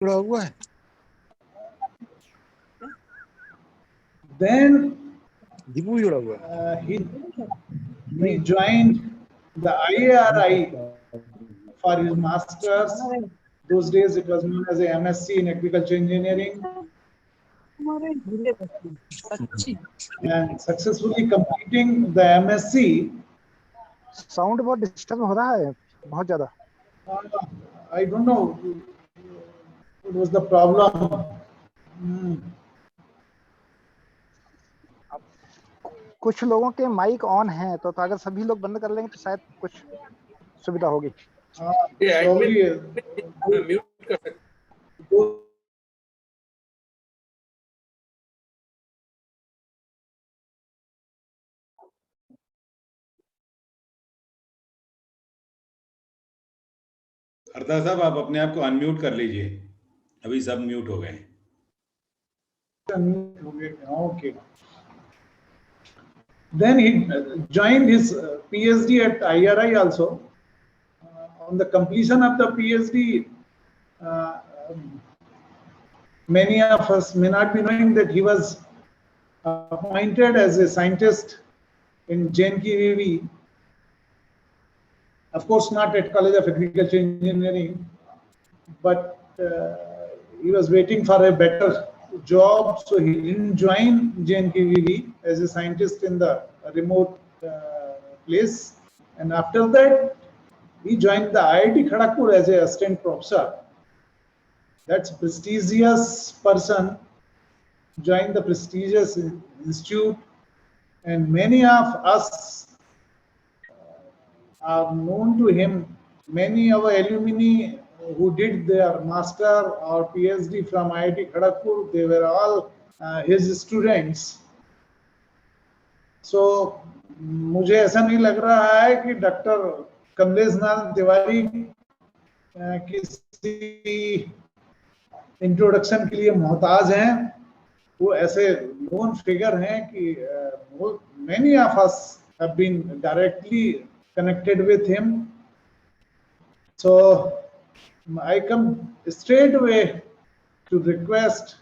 जुड़ा हुआ है। Then दीपू जुड़ा हुआ है। he joined the IIRI for his masters. Those days it was known as a MSc in agriculture engineering, and successfully completing the MSc. Sound बहुत disturb हो रहा है बहुत ज्यादा। I don't know what was the problem. कुछ लोगों के mic on है तो अगर सभी लोग बंद कर लेंगे तो शायद कुछ सुविधा होगी। म्यूट कर सकते। हरदा साहब आप अपने आप को अनम्यूट कर लीजिए, अभी सब म्यूट हो गए। Okay. Then he joined his PhD at IIRI also. On the completion of the PhD, many of us may not be knowing that he was appointed as a scientist in JNKVV. Of course, not at College of Agriculture Engineering, but he was waiting for a better job, so he didn't join JNKVV as a scientist in the remote place. And after that, he joined the IIT Kharagpur as a assistant professor. That's a prestigious person, joined the prestigious institute, and many of us are known to him. Many of our alumni who did their master or PhD from IIT Kharagpur, they were all his students. So मुझे ऐसा नहीं लग रहा है कि doctor Kamlesh नाथ तिवारी किसी introduction के लिए मोहताज हैं। वो ऐसे नोन फिगर हैं कि many of us have been directly connected with him. So I come straight away to request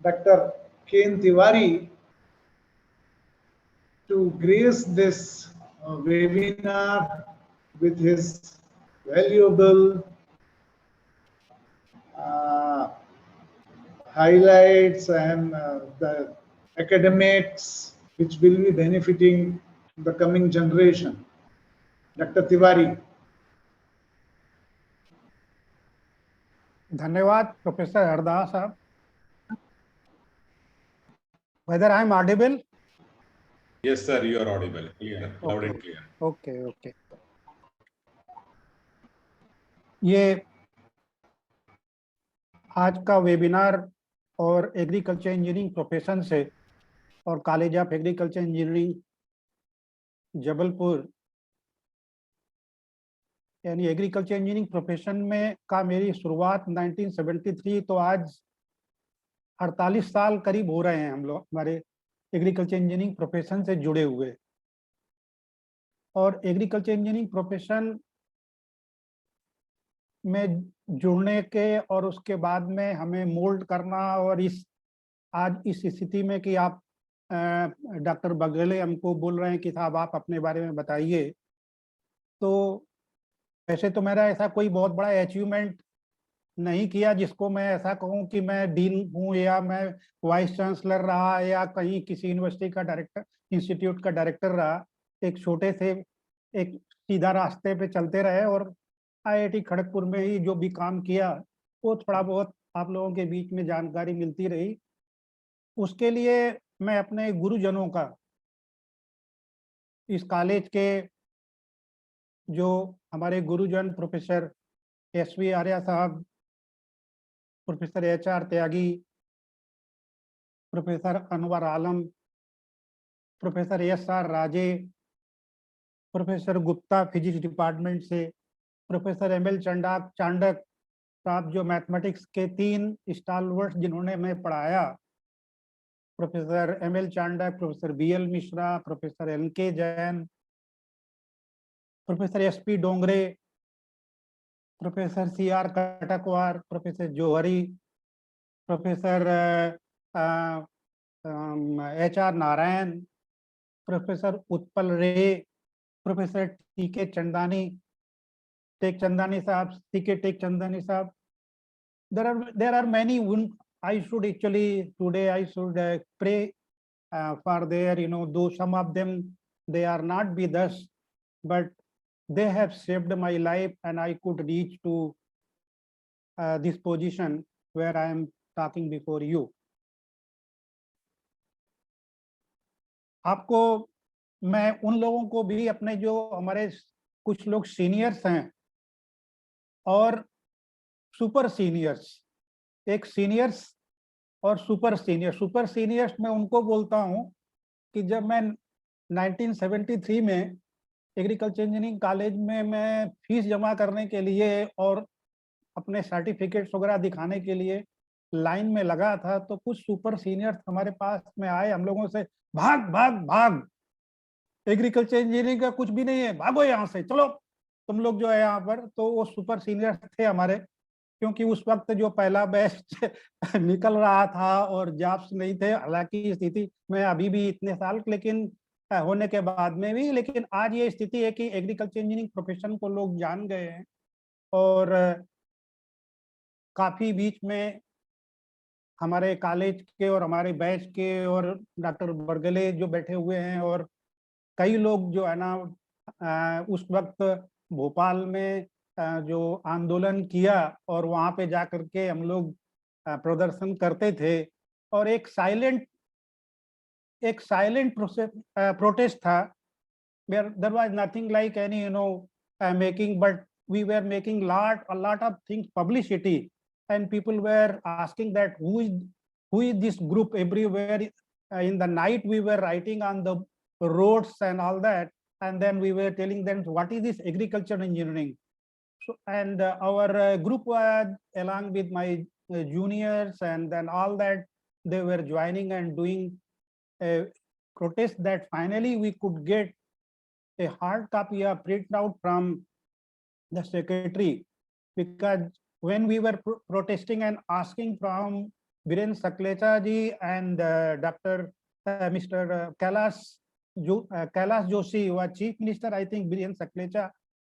Dr. K.N. Tiwari to grace this webinar with his valuable highlights and the academics which will be benefiting the coming generation. Dr. Tiwari. धन्यवाद professor Hardas साहब। Whether I am audible? Yes sir, you are audible, clear, loud and clear. Okay. ये आज का webinar और agriculture engineering profession से और college of agriculture engineering Jabalpur यानी agriculture engineering profession में का मेरी शुरुआत 1973, तो आज 48 साल करीब हो रहे हैं हम लोग हमारे एग्रीकल्चर इंजीनियरिंग प्रोफेशन से जुड़े हुए। और एग्रीकल्चर इंजीनियरिंग प्रोफेशन में जुड़ने के और उसके बाद में हमें मोल्ड करना और आज इस स्थिति में कि आप डॉक्टर बगले हमको बोल रहे हैं कि साहब आप अपने बारे में बताइए, तो वैसे तो मेरा ऐसा कोई बहुत बड़ा अचीवमेंट नहीं किया जिसको मैं ऐसा कहूं कि मैं डीन हूं या मैं वाइस चांसलर रहा या कहीं किसी यूनिवर्सिटी का डायरेक्टर इंस्टीट्यूट का डायरेक्टर रहा। एक छोटे से एक सीधा रास्ते पे चलते रहे और IIT खड़गपुर में ही जो भी काम किया वो थोड़ा बहुत आप लोगों के बीच में जानकारी मिलती रही। उसके लिए मैं अपने गुरुजनों का, इस कॉलेज के जो हमारे गुरुजन professor SV Arya sahab, professor HR Tyagi, professor Anwar Alam, professor SR Raje, professor Gupta physics department से, प्रोफेसर ML चांडक साहब जो मैथमेटिक्स के 3 स्टालवर्ड्स जिन्होंने मैं पढ़ाया, professor ML Chandak, professor BL Mishra, professor LK Jain, professor SP Dongre, professor CR Katakwar, professor Johri, professor HR Narayan, professor Utpal Ray, professor TK Chandani, Tek Chandani sahab, CK take Chandani साहब. There are many. I should actually today I should pray for their, though some of them they are not with us, but they have saved my life and I could reach to this position where I am talking before you. आपको मैं उन लोगों को भी, अपने जो हमारे कुछ लोग सीनियर्स हैं और सुपर सीनियर्स, एक सीनियर्स और सुपर सीनियर्स मैं उनको बोलता हूं कि जब मैं 1973 में एग्रीकल्चर इंजीनियरिंग कॉलेज में मैं फीस जमा करने के लिए और अपने सर्टिफिकेट्स वगैरह दिखाने के लिए लाइन में लगा था, तो कुछ सुपर सीनियर्स हमारे पास में आए, हम लोगों से भाग भाग भाग, एग्रीकल्चर इंजीनियरिंग का कुछ भी नहीं है, भागो यहाँ से, चलो तुम लोग जो है यहाँ पर. तो वो सुपर सीनियर्स थे हमारे, क्योंकि उस वक्त जो पहला बैच निकल रहा था और जॉब्स नहीं थे, हालांकि स्थिति में अभी भी इतने साल लेकिन होने के बाद में भी, लेकिन आज ये स्थिति है कि एग्रीकल्चर इंजीनियरिंग प्रोफेशन को लोग जान गए हैं और काफी बीच में हमारे कॉलेज के और हमारे बैच के और डॉक्टर बरगले जो बैठे हुए हैं और कई लोग जो है ना उस वक्त भोपाल में जो आंदोलन किया और वहां पे जा करके हम लोग प्रदर्शन करते थे और एक साइलेंट प्रोटेस्ट था. There was nothing like any making, but we were making a lot of things publicity, and people were asking that who is this group. Everywhere in the night we were writing on the roads and all that, and then we were telling them what is this agriculture engineering. So, and our group was along with my juniors, and then all that they were joining and doing a protest that finally we could get a hard copy of print out from the secretary, because when we were protesting and asking from Biren Saklecha ji and Mr. Kailash Joshi, who was Chief Minister, I think Biren Saklecha,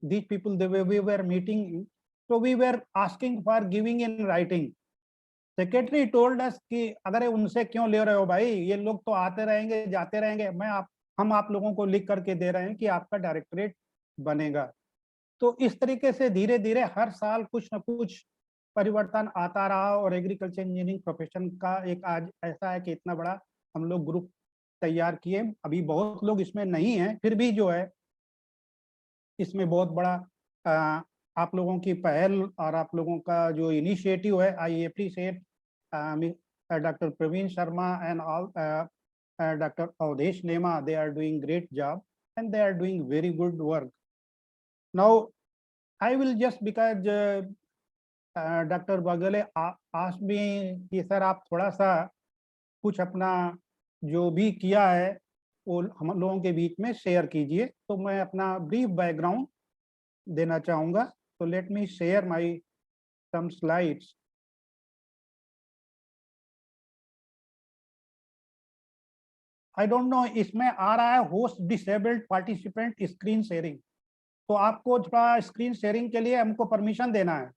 these people, we were meeting, so we were asking for giving in writing. Secretary told us कि अगर उनसे क्यों ले रहे हो भाई, ये लोग तो आते रहेंगे जाते रहेंगे, हम आप लोगों को लिख करके दे रहे हैं कि आपका डायरेक्टरेट बनेगा. तो इस तरीके से धीरे धीरे हर साल कुछ न कुछ परिवर्तन आता रहा और एग्रीकल्चर इंजीनियरिंग प्रोफेशन का एक आज ऐसा है कि इतना बड़ा हम लोग ग्रुप तैयार किए. अभी बहुत लोग इसमें नहीं हैं, फिर भी जो है इसमें बहुत बड़ा आप लोगों की पहल और आप लोगों का जो इनिशिएटिव है, I appreciate doctor Praveen Sharma and all doctor Awadhesh Nema. They are doing great job and they are doing very good work. Now I will just because doctor Bagle asked me कि सर आप थोड़ा सा कुछ अपना जो भी किया है वो हम लोगों के बीच में शेयर कीजिए. तो मैं अपना ब्रीफ बैकग्राउंड देना चाहूँगा. So let me share my some slides. I don't know इसमें आ रहा है host disabled participant screen sharing, तो आपको थोड़ा स्क्रीन शेयरिंग के लिए हमको परमिशन देना है,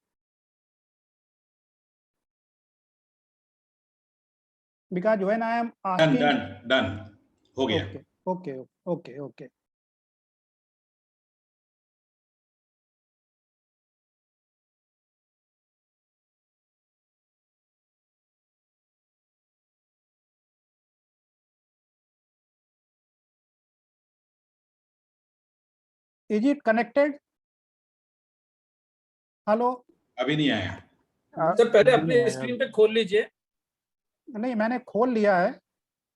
because when I am asking. Done हो गया. Okay. Is it connected? Hello. अभी नहीं आया. सर पहले अपने स्क्रीन पे खोल लीजिए. नहीं, मैंने खोल लिया है.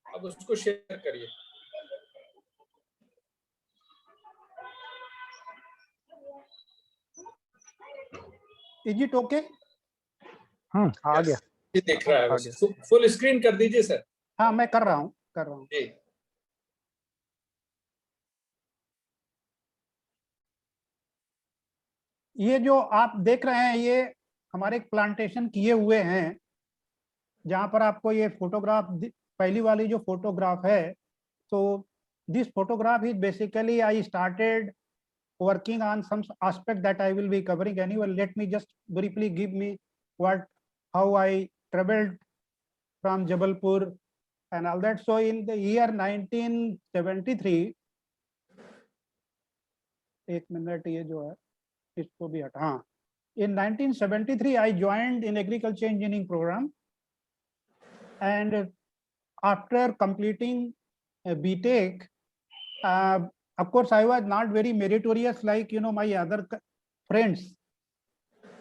अब उसको शेयर करिए. Is it okay? आ गया. ये दिख रहा है बस. फुल स्क्रीन कर दीजिए सर. हाँ, मैं कर रहा हूँ जी. ये जो आप देख रहे हैं ये हमारे प्लांटेशन किए हुए हैं, जहां पर आपको ये फोटोग्राफ, पहली वाली जो फोटोग्राफ है, so this photograph is basically I started working on some aspect that I will be covering anyway. Let me just briefly give me how I traveled from Jabalpur and all that. So in the year 1973, एक minute ये जो है इसको भी हटा, हाँ, in 1973 I joined in agriculture engineering program, and after completing BTech, of course I was not very meritorious like my other friends.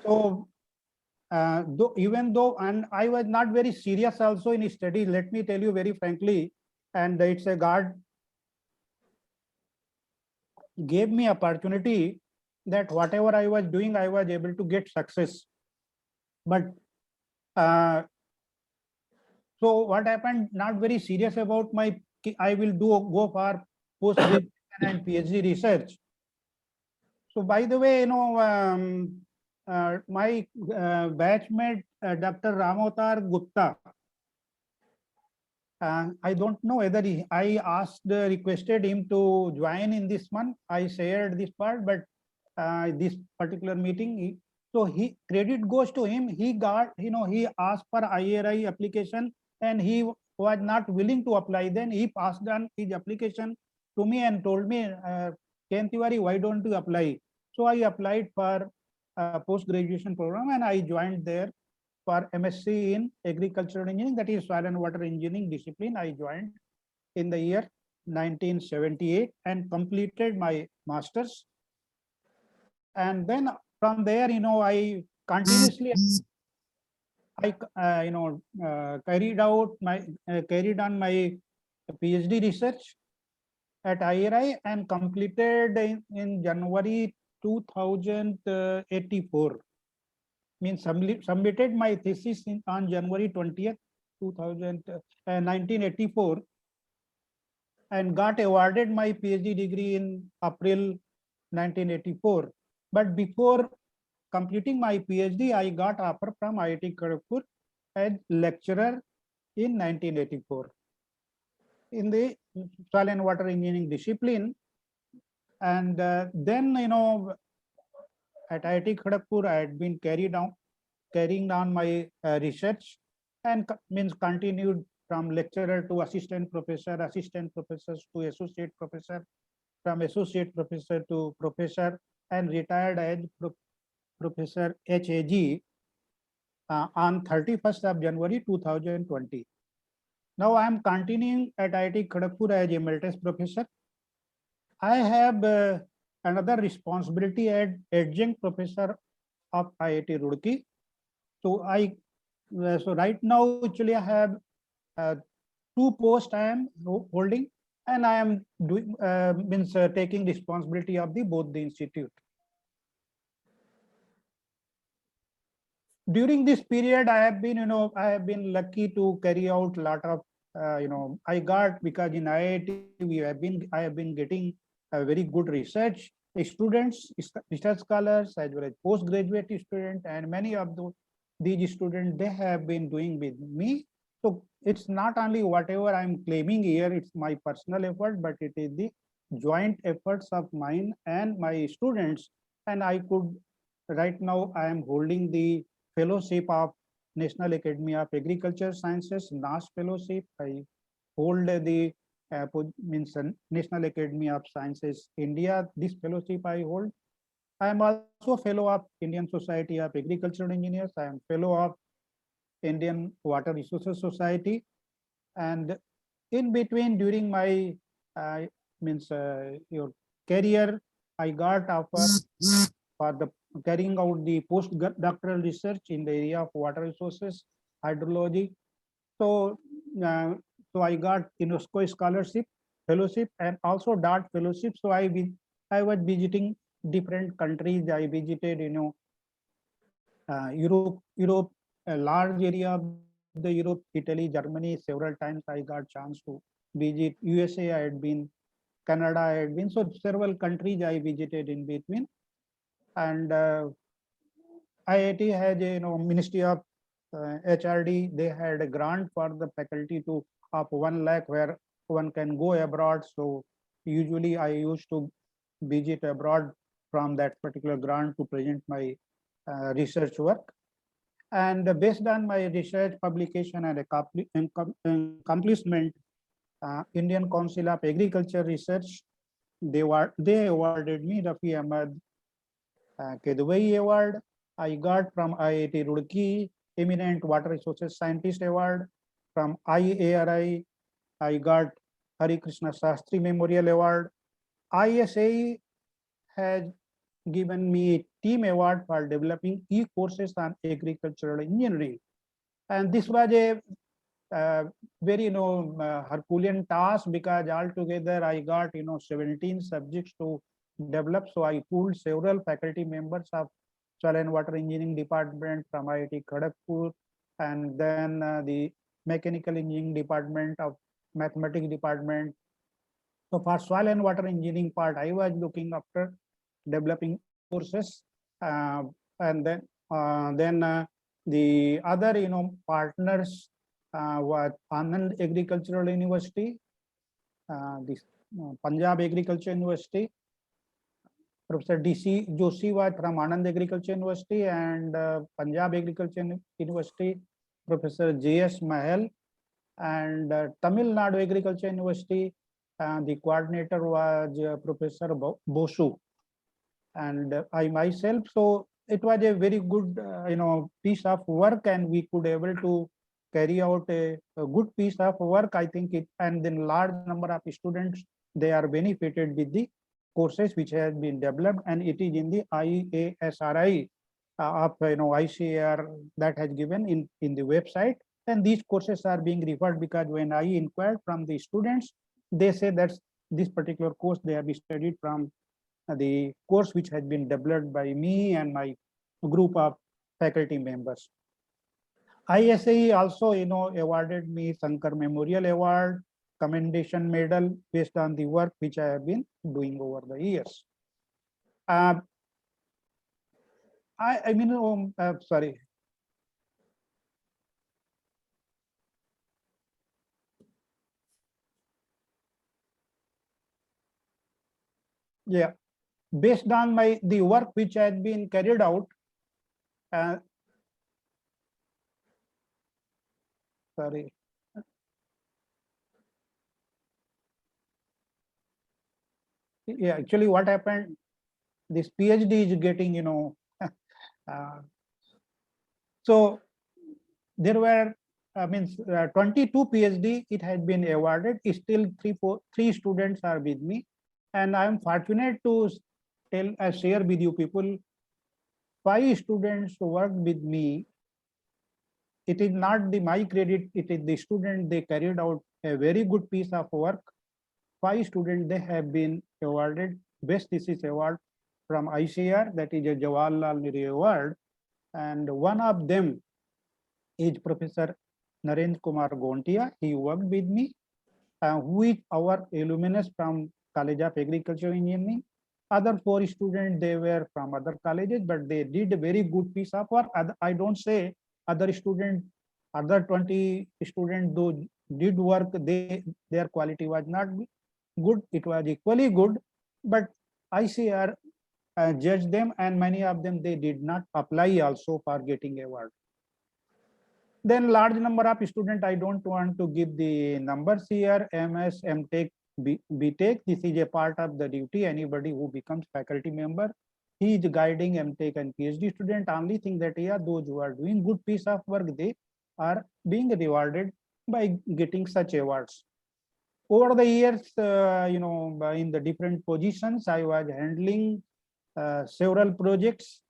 So even though, and I was not very serious also in studies, let me tell you very frankly, and it's a God gave me opportunity that whatever I was doing, I was able to get success. But so what happened, not very serious about my, I will go for post-graduation and PhD research. So by the way, my batchmate, Dr. Ramotar Gupta, I don't know whether I requested him to join in this one. I shared this part, but this particular meeting, so credit goes to him. He got, he asked for IRI application and he was not willing to apply. Then he passed on his application to me and told me, Ken Tiwari, why don't you apply? So I applied for a post-graduation program and I joined there for MSc in agricultural engineering, that is soil and water engineering discipline. I joined in the year 1978 and completed my master's. And then from there, I continuously, carried on my PhD research at IRI and completed in January 2084. Means submitted my thesis on January 20th, 1984, and got awarded my PhD degree in April 1984. But before completing my PhD, I got offer from IIT KGP as lecturer in 1984 in the soil and water engineering discipline. And then, at IIT KGP, I had been carrying on my research and means continued from lecturer to assistant professors to associate professor, from associate professor to professor, and retired as Professor HAG on 31st of January 2020. Now I am continuing at IIT Kharagpur as emeritus professor. I have another responsibility as adjunct professor of IIT Roorkee. So so right now actually I have 2 posts I am holding, and I am doing taking responsibility of both the institute. During this period, I have been lucky to carry out a lot of I got, because in IIT I have been getting a very good research students, research scholars, as well as postgraduate students, and many of these students, they have been doing with me. So it's not only whatever I'm claiming here, it's my personal effort, but it is the joint efforts of mine and my students. And I could, right now I am holding the fellowship of National Academy of Agriculture Sciences, NAS fellowship. I hold the National Academy of Sciences India, this fellowship I hold. I am also fellow of Indian Society of Agricultural Engineers. I am fellow of Indian Water Resources Society. And in between, during my your career, I got offer for the carrying out the postdoctoral research in the area of water resources, hydrology. So, so I got UNESCO scholarship, fellowship, and also DART fellowship. So I was visiting different countries. I visited, Europe, a large area of the Europe, Italy, Germany. Several times I got chance to visit USA. I had been, Canada I had been. So several countries I visited in between. And IIT has a Ministry of HRD. They had a grant for the faculty to of 1 lakh where one can go abroad. So usually I used to visit abroad from that particular grant to present my research work. And based on my research publication and accomplishment, Indian Council of Agriculture Research, they awarded me Rafi Ahmad Kedwai Award. I got from IIT Roorkee Eminent Water Resources Scientist Award. From IARI, I got Hari Krishna Shastri Memorial Award. ISA has given me a team award for developing e-courses on agricultural engineering. And this was a very Herculean task, because altogether I got 17 subjects to develop. So I pulled several faculty members of Soil and Water Engineering Department from IIT Kharagpur, and then the Mechanical Engineering Department of Mathematics Department. So for Soil and Water Engineering part, I was looking after developing courses, and then the other partners was Anand Agricultural University, this Punjab Agriculture University. Professor DC Joshi was from Anand Agriculture University, and Punjab Agriculture University, Professor JS Mahal, and Tamil Nadu Agriculture University, the coordinator was Professor Bosu, and I myself. So it was a very good piece of work, and we could able to carry out a good piece of work. I think it, and then large number of students, they are benefited with the courses which has been developed, and it is in the IASRI of ICAR that has given in the website. And these courses are being referred, because when I inquired from the students, they say that this particular course they have studied from the course which has been developed by me and my group of faculty members. ISAE also awarded me Sankar Memorial Award, Commendation Medal, based on the work which I have been doing over the years. Sorry. Yeah, based on the work which has been carried out, sorry. Yeah, actually what happened, this PhD is getting, so there were, 22 PhD, it has been awarded. Still three students are with me. And I'm fortunate to share with you people, 5 students worked with me. It is not my credit, it is the student, they carried out a very good piece of work. 5 students, they have been awarded Best Thesis Award from ICAR, that is a Jawaharlal Nehru Award. And one of them is Professor Narendra Kumar Gontia. He worked with me, who is our alumnus from College of Agriculture Engineering. Other 4 students, they were from other colleges, but they did a very good piece of work. I don't say other 20 students though did work, their quality was not good, it was equally good, but ICAR judged them, and many of them, they did not apply also for getting award. Then large number of students, I don't want to give the numbers here. MS, MTech, BTech, this is a part of the duty. Anybody who becomes faculty member, he is guiding MTech and PhD student. Only thing that those who are doing good piece of work, they are being rewarded by getting such awards. Over the years, in the different positions, I was handling several projects,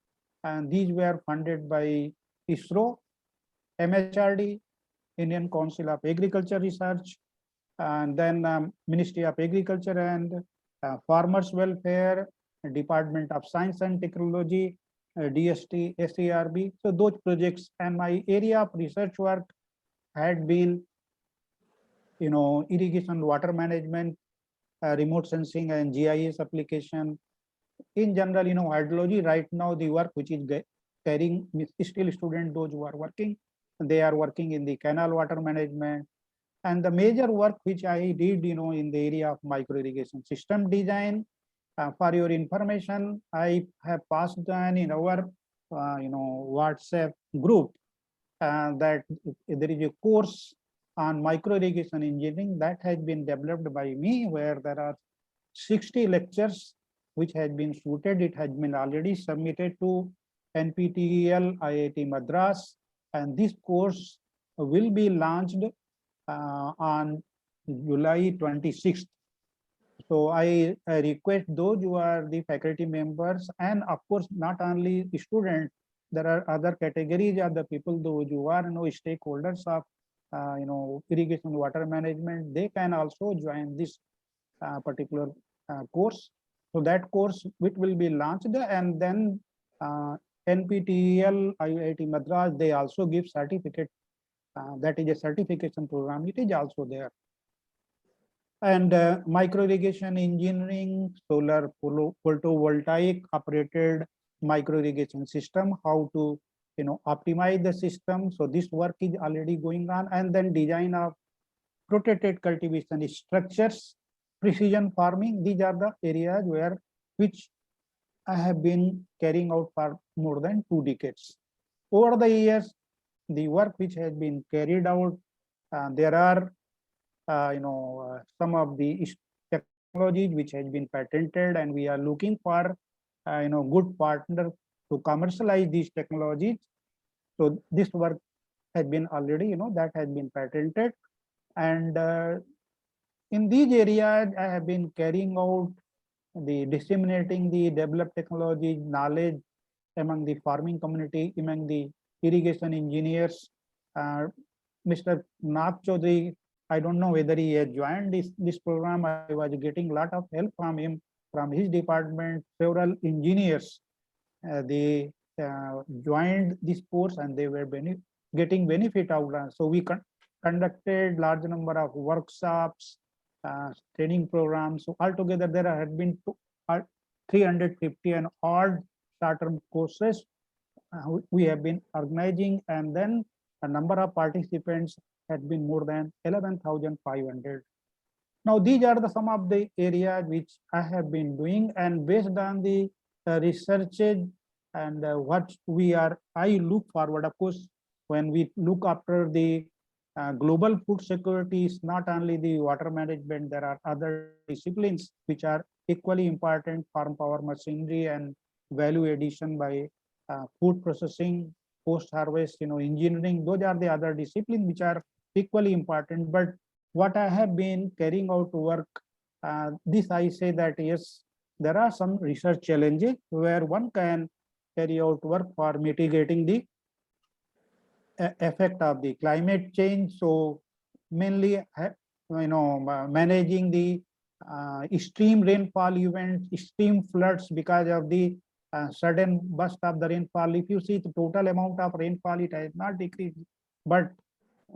and these were funded by ISRO, MHRD, Indian Council of Agriculture Research, and then Ministry of Agriculture and Farmers Welfare, Department of Science and Technology, DST, SARB. So those projects, and my area of research work had been, irrigation, water management, remote sensing and GIS application, in general, hydrology right now, the work which is carrying still student, those who are working, they are working in the canal water management. And the major work which I did, in the area of micro irrigation system design, for your information, I have passed on in our, WhatsApp group that there is a course on micro irrigation engineering that has been developed by me, where there are 60 lectures which has been shooted. It has been already submitted to NPTEL IIT Madras, and this course will be launched on July 26th. So I request those who are the faculty members, and of course not only the students, there are other categories of the people, those who are stakeholders of irrigation water management, they can also join this particular course. So that course which will be launched, and then NPTEL IIT Madras, they also give certificate. That is a certification program. It is also there. And micro irrigation engineering, solar photovoltaic operated micro irrigation system, how to optimize the system. So this work is already going on. And then design of protected cultivation structures, precision farming. These are the areas which I have been carrying out for more than 2 decades. Over the years, the work which has been carried out, there are some of the technologies which has been patented, and we are looking for good partner to commercialize these technologies. So this work has been already that has been patented, and in these areas I have been carrying out the disseminating the developed technology knowledge among the farming community, among the irrigation engineers. Mr. Nath Chaudhary, I don't know whether he has joined this program. I was getting a lot of help from him, from his department. Several engineers, they joined this course, and they were getting benefit out of it. So we conducted large number of workshops, training programs. So altogether there have been 350 and odd short-term courses we have been organizing, and then a number of participants had been more than 11,500. Now these are some of the areas which I have been doing, and based on the researches and what I look forward. Of course, when we look after the global food security, is not only the water management, there are other disciplines which are equally important: farm power machinery and value addition by food processing, post-harvest, engineering. Those are the other disciplines which are equally important. But what I have been carrying out work, this I say that yes, there are some research challenges where one can carry out work for mitigating the effect of the climate change. So mainly, managing the extreme rainfall events, extreme floods because of the sudden burst of the rainfall. If you see the total amount of rainfall, it has not decreased, but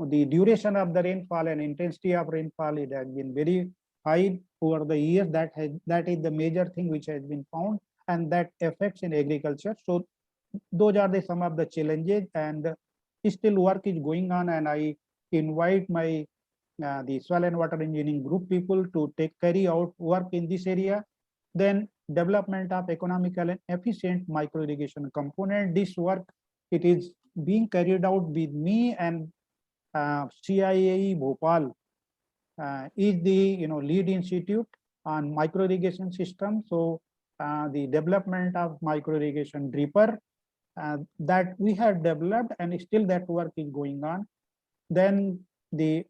the duration of the rainfall and intensity of rainfall, it has been very high over the years. That is the major thing which has been found, and that affects in agriculture. So those are some of the challenges, and still work is going on, and I invite my the soil and water engineering group people to carry out work in this area. Then development of economical and efficient micro irrigation component. This work, it is being carried out with me, and CIAE Bhopal is the lead institute on micro irrigation system. So the development of micro irrigation dripper that we have developed, and still that work is going on. Then the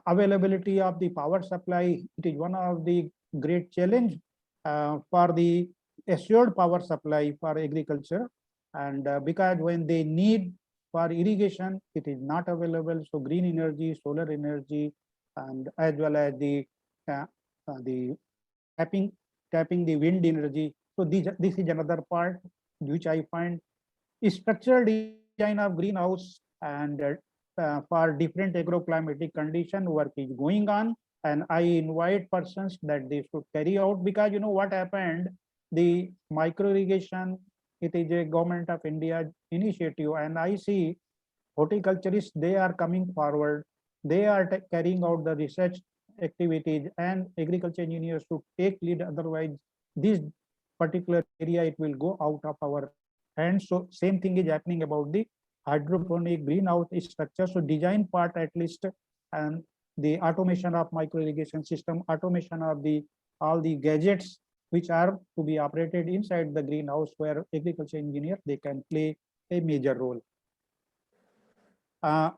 availability of the power supply, it is one of the great challenge for the assured power supply for agriculture, and because when they need for irrigation, it is not available. So green energy, solar energy, and as well as the tapping the wind energy. So this is another part which I find. Structural design of greenhouse, and for different agroclimatic condition, work is going on, and I invite persons that they should carry out, because what happened, the micro irrigation, it is a government of India initiative, and I see horticulturists, they are coming forward, they are carrying out the research activities, and agriculture engineers should take lead, otherwise this particular area, it will go out of our hands. So same thing is happening about the hydroponic greenhouse structure. So design part at least, and the automation of micro irrigation system, automation of the all the gadgets which are to be operated inside the greenhouse, where agriculture engineer, they can play a major role. Now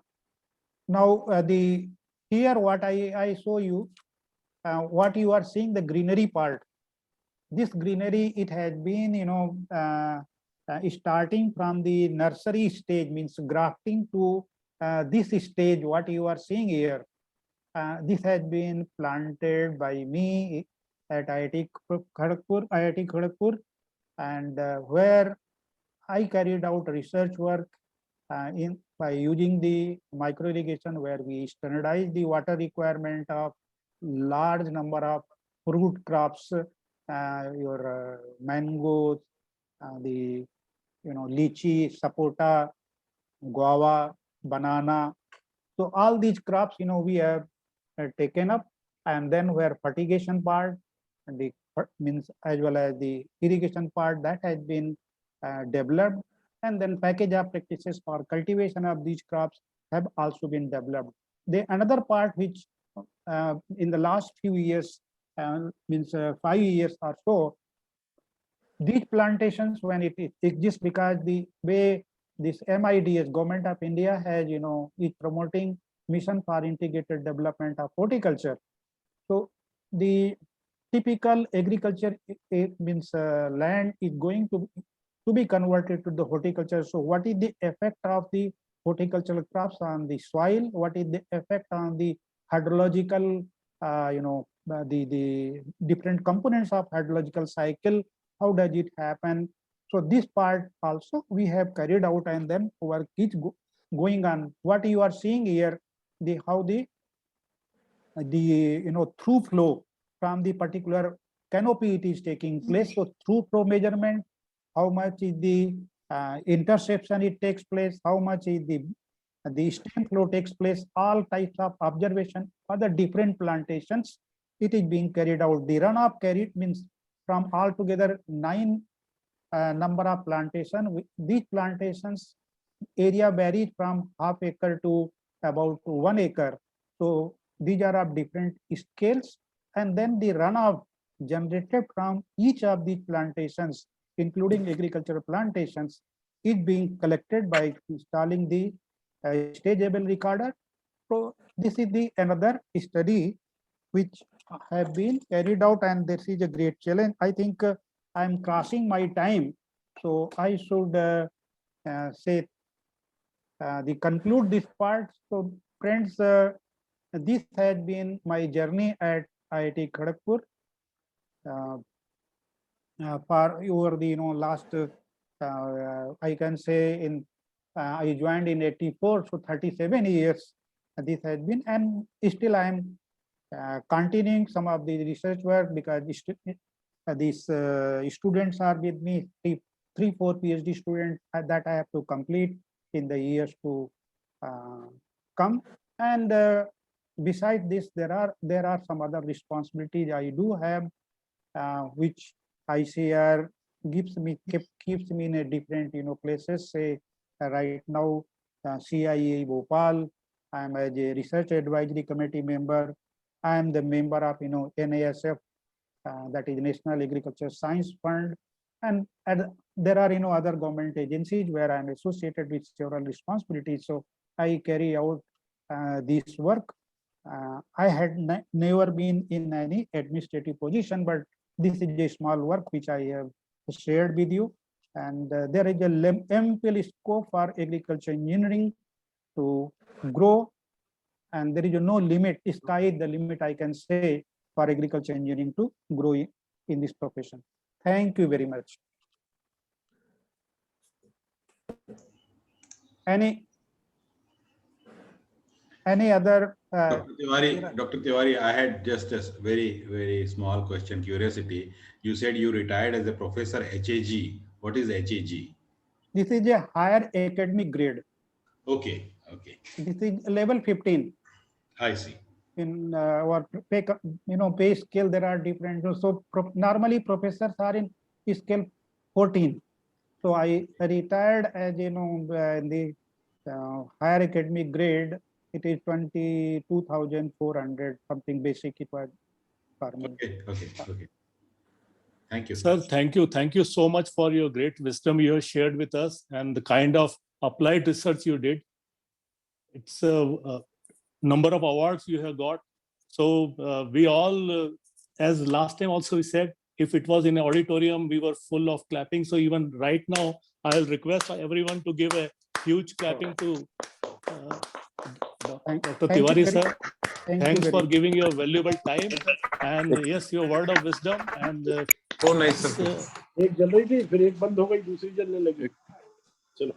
the here what I show you, what you are seeing, the greenery part. This greenery, it has been, you know, starting from the nursery stage, means grafting, to this stage what you are seeing here. This has been planted by me at IIT Kharagpur, and where I carried out research work by using the micro irrigation, where we standardize the water requirement of large number of fruit crops, your mangoes, the lychee, sapota, guava, banana. So all these crops, we have taken up, and then where fertigation part, and the means as well as the irrigation part, that has been developed, and then package of practices for cultivation of these crops have also been developed. The another part which in the last few years, means 5 years or so, these plantations, when it exists, because the way this MIDS, Government of India, has, is promoting mission for integrated development of horticulture. So the typical agriculture, it means land is going to be converted to the horticulture. So what is the effect of the horticultural crops on the soil? What is the effect on the hydrological, the different components of hydrological cycle? How does it happen? So this part also we have carried out, and then work is going on. What you are seeing here, how the through flow from the particular canopy, it is taking place. So through flow measurement, how much is the interception it takes place, how much is the stem flow takes place, all types of observation for the different plantations, it is being carried out. The runoff carried means from altogether 9 number of plantation. These plantations area varies from half acre to about 1 acre. So these are of different scales, and then the runoff generated from each of these plantations, including agricultural plantations, is being collected by installing the stageable recorder. So this is the another study which have been carried out, and this is a great challenge. I think I'm crossing my time, so I should say the conclude this part. So friends, this has been my journey at IIT Kharagpur for over the last I can say in I joined in 84, so 37 years this has been, and still I am continuing some of the research work, because these students are with me, 3-4 PhD students that I have to complete in the years to come. And besides this, there are some other responsibilities I do have, which ICR keeps me in a different places. Say right now, CIE Bhopal, I am as a research advisory committee member. I am the member of NAHEP, that is National Agriculture Science Fund, and there are other government agencies where I am associated with several responsibilities. So I carry out this work. I had never been in any administrative position, but this is a small work which I have shared with you. And there is a ample scope for agriculture engineering to grow, and there is no limit. Sky is the limit, I can say, for agriculture engineering to grow in this profession. Thank you very much. Any? any other? Dr. Tiwari, I had just a very small question, curiosity. You said you retired as a professor HAG. What is HAG? This is a higher academic grade. Okay. This is level 15. I see. In our pay scale, there are different. So normally professors are in scale 14. So I retired as in the higher academic grade. It is 22,400 something basic. It was for me. Okay. Thank you. Sir, thank you. Thank you so much for your great wisdom you have shared with us and the kind of applied research you did. It's a number of awards you have got. So we all, as last time also we said, if it was in an auditorium, we were full of clapping. So even right now, I'll request everyone to give a huge clapping to Dr. Tiwari sir. Thanks for giving your valuable time and yes, your word of wisdom. And so nice, sir. एक जल रही थी, फिर एक बंद हो गई, दूसरी जलने लगी. चलो.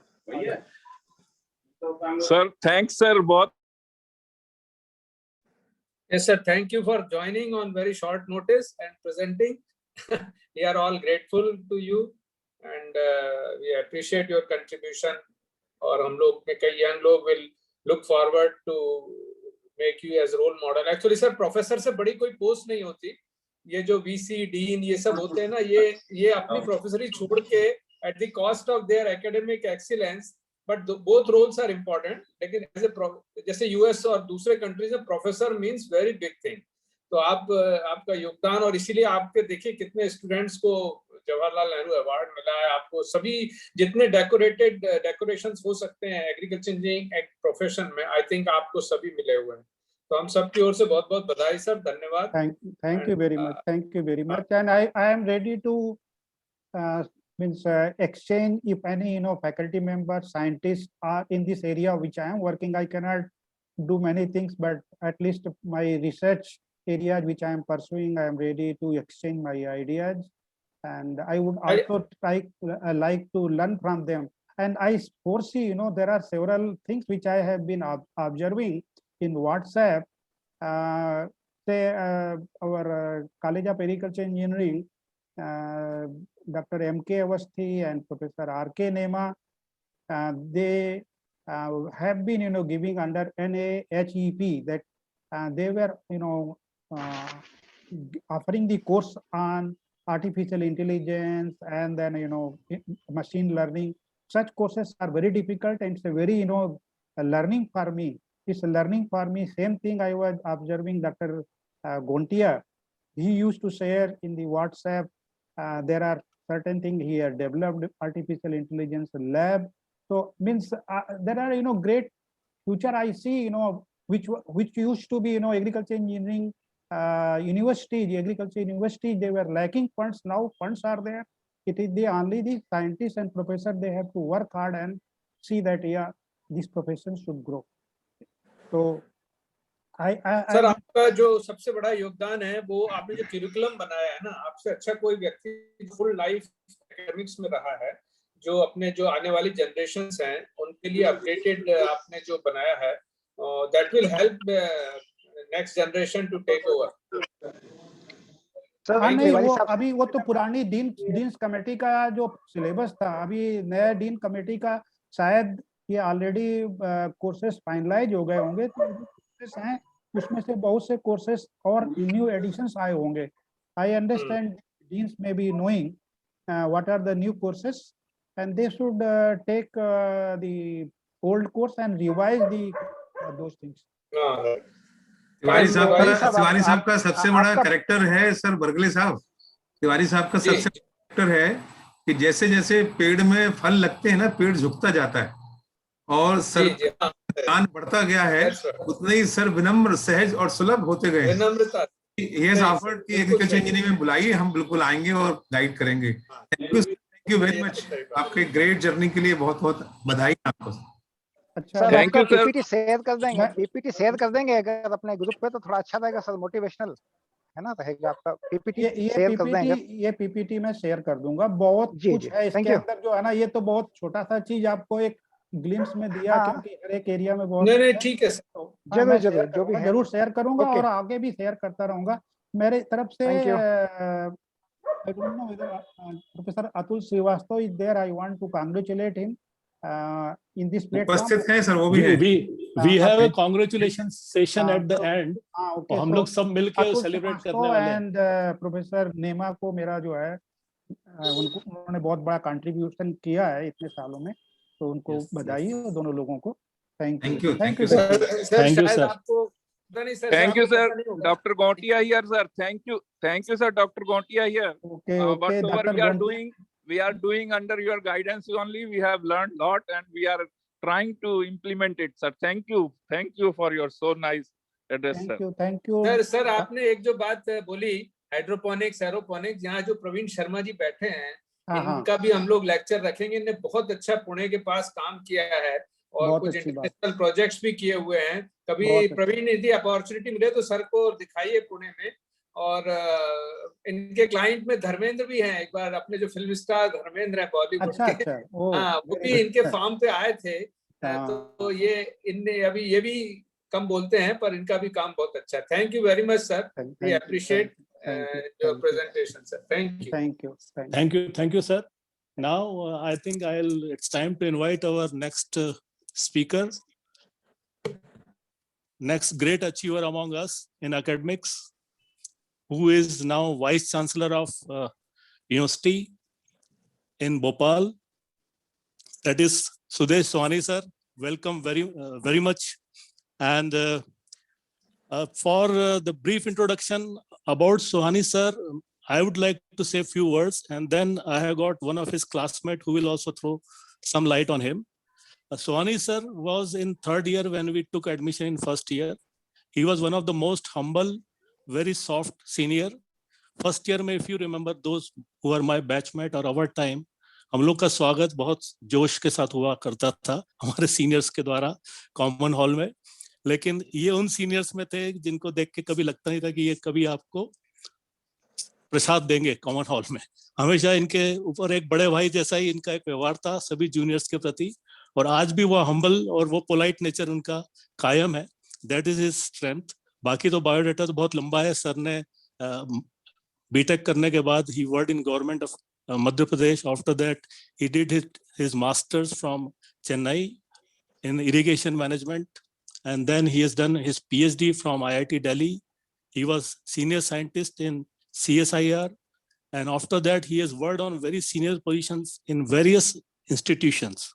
Sir, thanks, sir. बहुत. Yes, sir. Thank you for joining on very short notice and presenting. We are all grateful to you and we appreciate your contribution. और हम लोग में कई young लोग will look forward to make you as role model. Actually, sir, professor से बड़ी कोई post नहीं होती. ये जो VC, Dean ये सब होते हैं ना, ये अपनी प्रोफेसरी छोड़ के at the cost of their academic excellence, but both roles are important. लेकिन जैसे US और दूसरे countries में professor means very big thing. तो आपका योगदान और इसीलिए आपके देखिए कितने स्टूडेंट्स को जवाहरलाल नेहरू अवार्ड मिला है. आपको सभी जितने डेकोरेशंस हो सकते हैं एग्रीकल्चर इंजीनियरिंग प्रोफेशन में, आई थिंक आपको सभी मिले हुए हैं. तो हम सबकी ओर से बहुत बहुत बधाई सर, धन्यवाद. Thank you very much. Thank you very much. And I am ready to exchange if any faculty members, scientists are in this area which I am working. I cannot do many things, but at least my research areas which I am pursuing, I am ready to exchange my ideas, and I would also like to learn from them. And I foresee, there are several things which I have been observing in WhatsApp. Say our College of Agriculture Engineering, Dr. M.K. Awasthi and Professor R.K. Nema, they have been, giving under NAHEP that they were, offering the course on artificial intelligence and then, machine learning. Such courses are very difficult and it's a very, a learning for me. It's a learning for me. Same thing I was observing Dr. Gontia. He used to share in the WhatsApp, there are certain things he had developed artificial intelligence lab. So means there are, great future I see, which used to be, agriculture engineering university, the agriculture university, they were lacking funds. Now funds are there. It is only the scientists and professors, they have to work hard and see that, yeah, this profession should grow. So sir आपका जो सबसे बड़ा योगदान है वो आपने जो curriculum बनाया है ना, आपसे अच्छा कोई व्यक्ति फुल लाइफ एकेडमिक्स में रहा है, जो अपने जो आने वाली जनरेशंस हैं उनके लिए अपडेटेड आपने जो बनाया है, that will help next generation to take over. नहीं, वो अभी वो तो पुरानी डीन्स कमेटी का जो सिलेबस था, अभी नया डीन कमेटी का शायद ये ऑलरेडी कोर्सेस फाइनलाइज हो गए होंगे. तो कोर्सेस हैं उसमें से बहुत से कोर्सेस और न्यू एडिशंस आए होंगे. I understand deans may be knowing what are the new courses and they should take the old course and revise the those things. Tiwari साहब का सबसे बड़ा कैरेक्टर है सर बरगले साहब. तिवारी साहब का सबसे कैरेक्टर है कि जैसे जैसे पेड़ में फल लगते हैं ना, पेड़ झुकता जाता है और सर ज्ञान बढ़ता गया है, उतने ही सर विनम्र, सहज और सुलभ होते गए. यस ऑफर्ड की एग्रीकल्चर इंजीनियरिंग में बुलाइए, हम बिल्कुल आएंगे और गाइड करेंगे. Thank you very much. आपके ग्रेट जर्नी के लिए बहुत बहुत बधाई आपको. अच्छा, थैंक यू. पीपीटी शेयर कर देंगे, पीपीटी शेयर कर देंगे अगर अपने ग्रुप पे, तो थोड़ा अच्छा रहेगा सर, मोटिवेशनल है ना रहेगा आपका. पीपीटी शेयर कर देंगे. ये पीपीटी मैं शेयर कर दूंगा. बहुत कुछ है इसके अंदर जो है ना, ये तो बहुत छोटा सा चीज आपको एक ग्लिम्स में दिया, क्योंकि हर एक एरिया में बहुत. नहीं ठीक है सर, जरूर जरूर जो भी है जरूर शेयर करूंगा Okay. और आगे भी शेयर करता रहूंगा मेरे तरफ से। Thank you. I don't know whether Professor Atul Shrivastava is there. I want to congratulate him in this platform. उपस्थित हैं सर, वो भी हैं। We have a congratulations session at the end. Okay, और हम लोग सब मिलके Atul सेलिब्रेट करने Shrivastava वाले हैं। and Professor Nema को मेरा जो है उन्होंने बहुत बड़ा कंट्रीब्यूशन किया है इतने सालों में, तो उनको बधाई और दोनों लोगों को thank you. Thank you sir, Thank you, शायद sir. आपको पता नहीं सर, Thank you, आपको sir. पता नहीं होगा। Dr. Gontia here, sir. Thank you, sir. Dr. Gontia here. Okay, Whatever Dr. we are doing under your guidance only. We have learned a lot, and we are trying to implement it, sir. Thank you for your so nice address, sir. Thank you. Sir आपने एक जो बात बोली hydroponics aeroponics, यहाँ जो प्रवीण शर्मा जी बैठे हैं इनका भी हम लोग लेक्चर रखेंगे। इन्होंने बहुत अच्छा पुणे के पास काम किया है और कुछ इंटरनेशनल प्रोजेक्ट्स भी किए हुए हैं। कभी प्रवीण यदि अपॉर्चुनिटी मिले तो सर को दिखाइए पुणे में। और इनके क्लाइंट में धर्मेंद्र भी हैं, एक बार अपने जो फिल्म स्टार धर्मेंद्र हैं बॉलीवुड के, हाँ वो भी इनके फार्म पे आए थे। तो ये इनने अभी ये भी कम बोलते हैं पर इनका भी काम बहुत अच्छा है। Thank you very much sir, we appreciate your presentation, sir. Thank you, sir. Now I think it's time to invite our next speaker, next great achiever among us in academics, who is now Vice Chancellor of University in Bhopal. That is Sudesh Sohani, sir. Welcome very much. And for the brief introduction about Sohani, sir, I would like to say a few words, and then I have got one of his classmates who will also throw some light on him. Sohani, sir, was in third year when we took admission in first year. He was one of the most humble, very soft senior. First year में, if you remember, those who are my batchmate or our time, हम लोग का स्वागत बहुत जोश के साथ हुआ करता था हमारे सीनियर्स के द्वारा कॉमन हॉल में। लेकिन ये उन सीनियर्स में थे जिनको देख के कभी लगता नहीं था कि ये कभी आपको प्रसाद देंगे कॉमन हॉल में। हमेशा इनके ऊपर एक बड़े भाई जैसा ही इनका एक व्यवहार था सभी जूनियर्स के प्रति, और आज भी वो हम्बल और वो पोलाइट नेचर उनका कायम है। That is his strength. बाकी तो बायोडाटा तो बहुत लंबा है। सर ने बीटेक करने के बाद he worked in government of Madhya Pradesh. After that, he did his master's from Chennai in irrigation management, and then he has done his PhD from IIT Delhi. He was senior scientist in CSIR, and after that, he has worked on very senior positions in various institutions.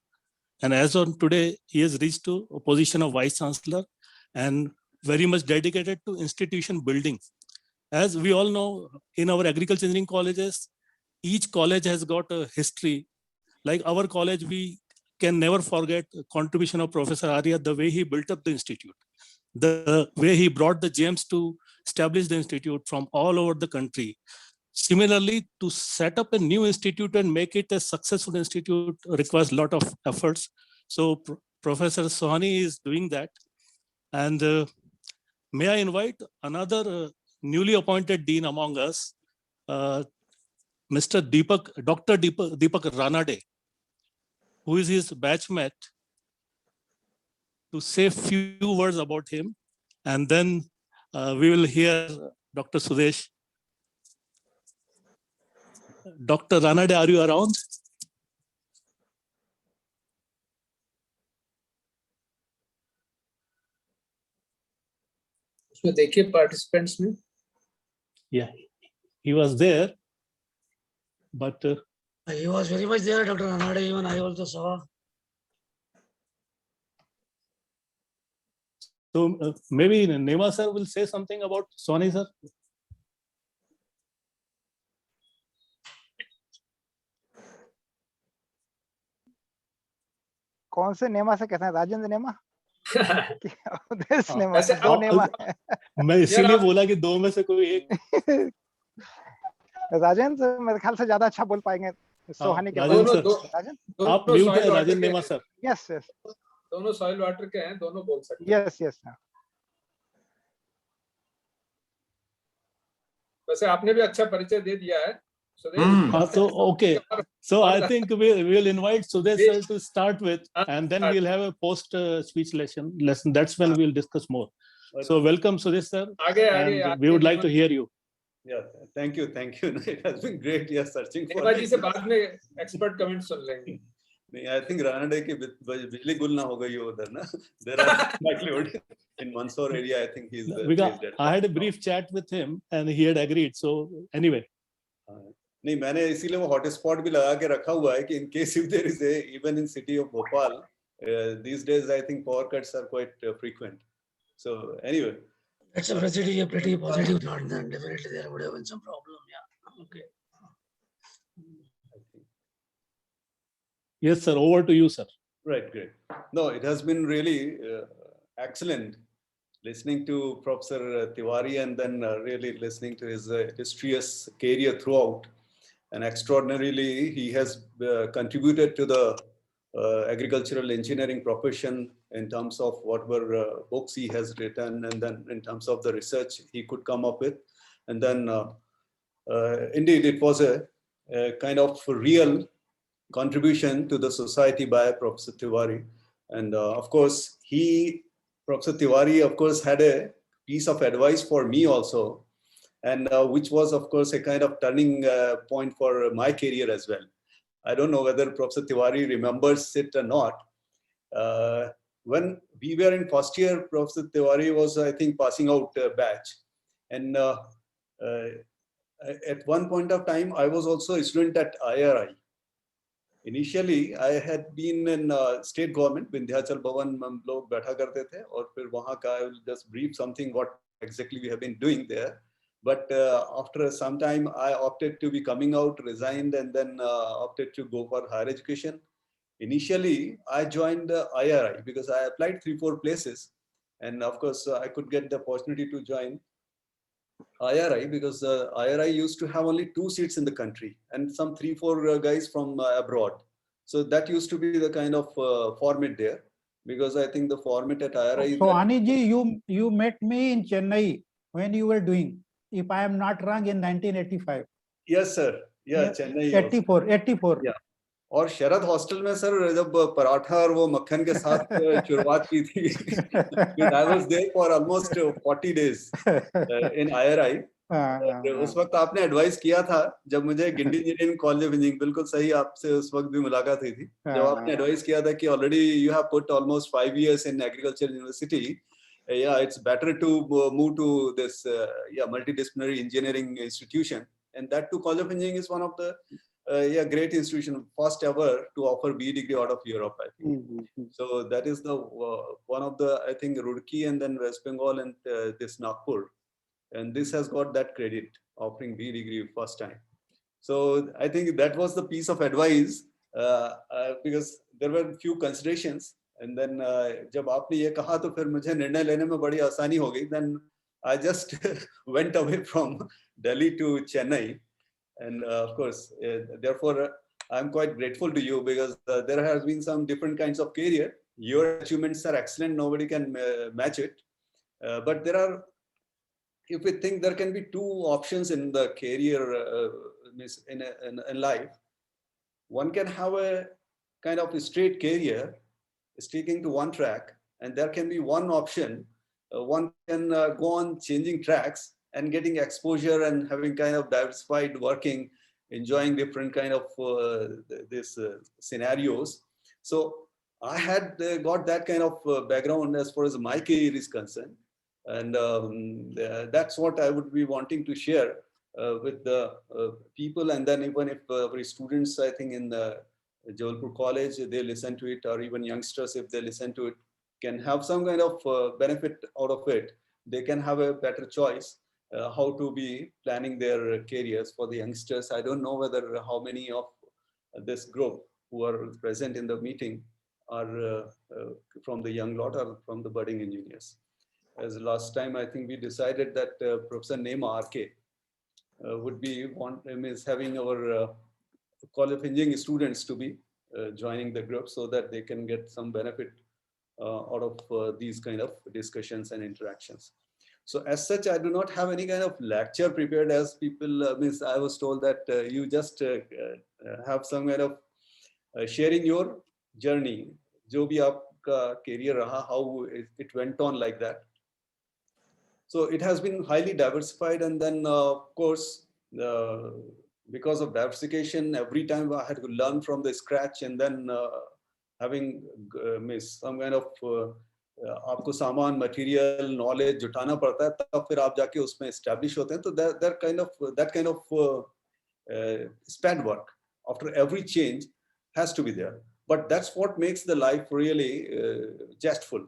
And as on today, he has reached to a position of Vice Chancellor and very much dedicated to institution building. As we all know, in our agriculture engineering colleges, each college has got a history. Like our college, we can never forget the contribution of Professor Arya, the way he built up the institute, the way he brought the gems to establish the institute from all over the country. Similarly, to set up a new institute and make it a successful institute requires a lot of efforts. So Professor Sohani is doing that. And may I invite another newly appointed dean among us, Dr. Deepak Ranade, who is his batchmate, to say a few words about him, and then we will hear Dr. Sudesh. Dr. Ranade, are you around? उसमें देखिए participants में. Yeah, he was there. But he was very much there, Dr. Ranade. Even I also saw. So maybe Nema sir will say something about Sohani sir. कौन से नेमा से कहते हैं? राजेंद्र नेमा? नेमा से दो नेमा है। मैं इसीलिए बोला कि दो में से कोई एक। राजेंद्र मेरे ख्याल से ज्यादा अच्छा बोल पाएंगे सोहानी के बारे में। आप म्यूट है राजेंद्र नेमा सर। यस यस, दोनों सॉइल वाटर के हैं, दोनों बोल सकते हैं। Yes yes. वैसे आपने भी अच्छा परिचय दे दिया है So okay, so I think we'll invite Sudesh sir to start with, and then we'll have a post speech lesson. That's when we'll discuss more. So welcome Sudesh sir, and we would like to hear you. Yeah, thank you. It has been great. Yes, searching for. नेमा जी से बाद में expert comments सुन लेंगे. I think Rana Day की बिजली गुल ना हो गई हो उधर ना. There are likelihood in Mansoor area. I think he's. I had a brief chat with him, and he had agreed. So anyway. नहीं मैंने इसीलिए वो हॉटस्पॉट भी लगा के रखा हुआ है कि in case if there is a even in city of Bhopal these days I think power cuts are quite frequent. So anyway. That's a pretty positive note. Then definitely there would have been some problem. Yeah. Okay. Yes, sir. Over to you, sir. Right, great. No, it has been really excellent listening to Professor Tiwari and then really listening to his illustrious career throughout. And extraordinarily, he has contributed to the agricultural engineering profession in terms of whatever books he has written, and then in terms of the research he could come up with. And then indeed, it was a kind of real contribution to the society by Professor Tiwari. And of course, Professor Tiwari, of course, had a piece of advice for me also, and which was, of course, a kind of turning point for my career as well. I don't know whether Professor Tiwari remembers it or not. When we were in first year, Professor Tiwari was, I think, passing out batch. And at one point of time, I was also a student at IRI. Initially, I had been in state government, Vindhyachal Bhavan, हम लोग बैठा करते थे, और फिर वहाँ का I will just brief something what exactly we have been doing there. But after some time, I opted to be coming out, resigned, and then opted to go for higher education. Initially, I joined IRI because I applied 3-4 places. And of course, I could get the opportunity to join IRI because IRI used to have only 2 seats in the country and some 3-4 guys from abroad. So that used to be the kind of format there, because I think the format at IRI. So Aniji, you met me in Chennai when you were doing, if I am not wrong, in 1985. Yes, sir. Yeah, Chennai. 84. Yeah. और शरद hostel में sir जब पराठा और वो मक्खन के साथ शुरुआत की थी, I was there for almost 40 days in IRI. उस वक्त आपने एडवाइस किया था जब मुझे Guindy engineering college of engineering, बिल्कुल सही, आपसे उस वक्त भी मुलाकात हुई थी जब आपने एडवाइस किया था कि already you have put almost 5 years in agriculture university. Yeah, it's better to move to this multidisciplinary engineering institution, and that too College of Engineering is one of the great institution, first ever to offer B degree out of Europe, I think. So that is the one of the, I think, Roorkee and then West Bengal and this Nagpur, and this has got that credit, offering B degree first time. So I think that was the piece of advice because there were few considerations, and then जब आपने ये कहा तो फिर मुझे निर्णय लेने में बड़ी आसानी हो गई. Then I just went away from Delhi to Chennai. And of course, therefore, I'm quite grateful to you because there has been some different kinds of career. Your achievements are excellent. Nobody can match it. But there are, if we think there can be 2 options in the career in life. One can have a kind of a straight career, sticking to one track. And there can be one option. One can go on changing tracks and getting exposure and having kind of diversified working, enjoying different kind of scenarios. So I had got that kind of background as far as my career is concerned. And that's what I would be wanting to share with the people. And then even if our students, I think in the Jabalpur College, they listen to it, or even youngsters, if they listen to it, can have some kind of benefit out of it. They can have a better choice. How to be planning their careers for the youngsters. I don't know whether how many of this group who are present in the meeting are from the young lot or from the budding engineers. As last time, I think we decided that Professor Nema, RK, would be having our College of Engineering students to be joining the group so that they can get some benefit out of these kind of discussions and interactions. So as such, I do not have any kind of lecture prepared as people, I was told that you just have some kind of sharing your journey, जो भी आपका career रहा, how it went on like that. So it has been highly diversified, and then of course, because of diversification, every time I had to learn from the scratch, and then having some kind of आपको सामान material knowledge जुटाना पड़ता है, तब फिर आप जाके उसमें एस्टैब्लिश होते हैं. तो that kind of spad work after every change has to be there. But that's what makes the life really zestful.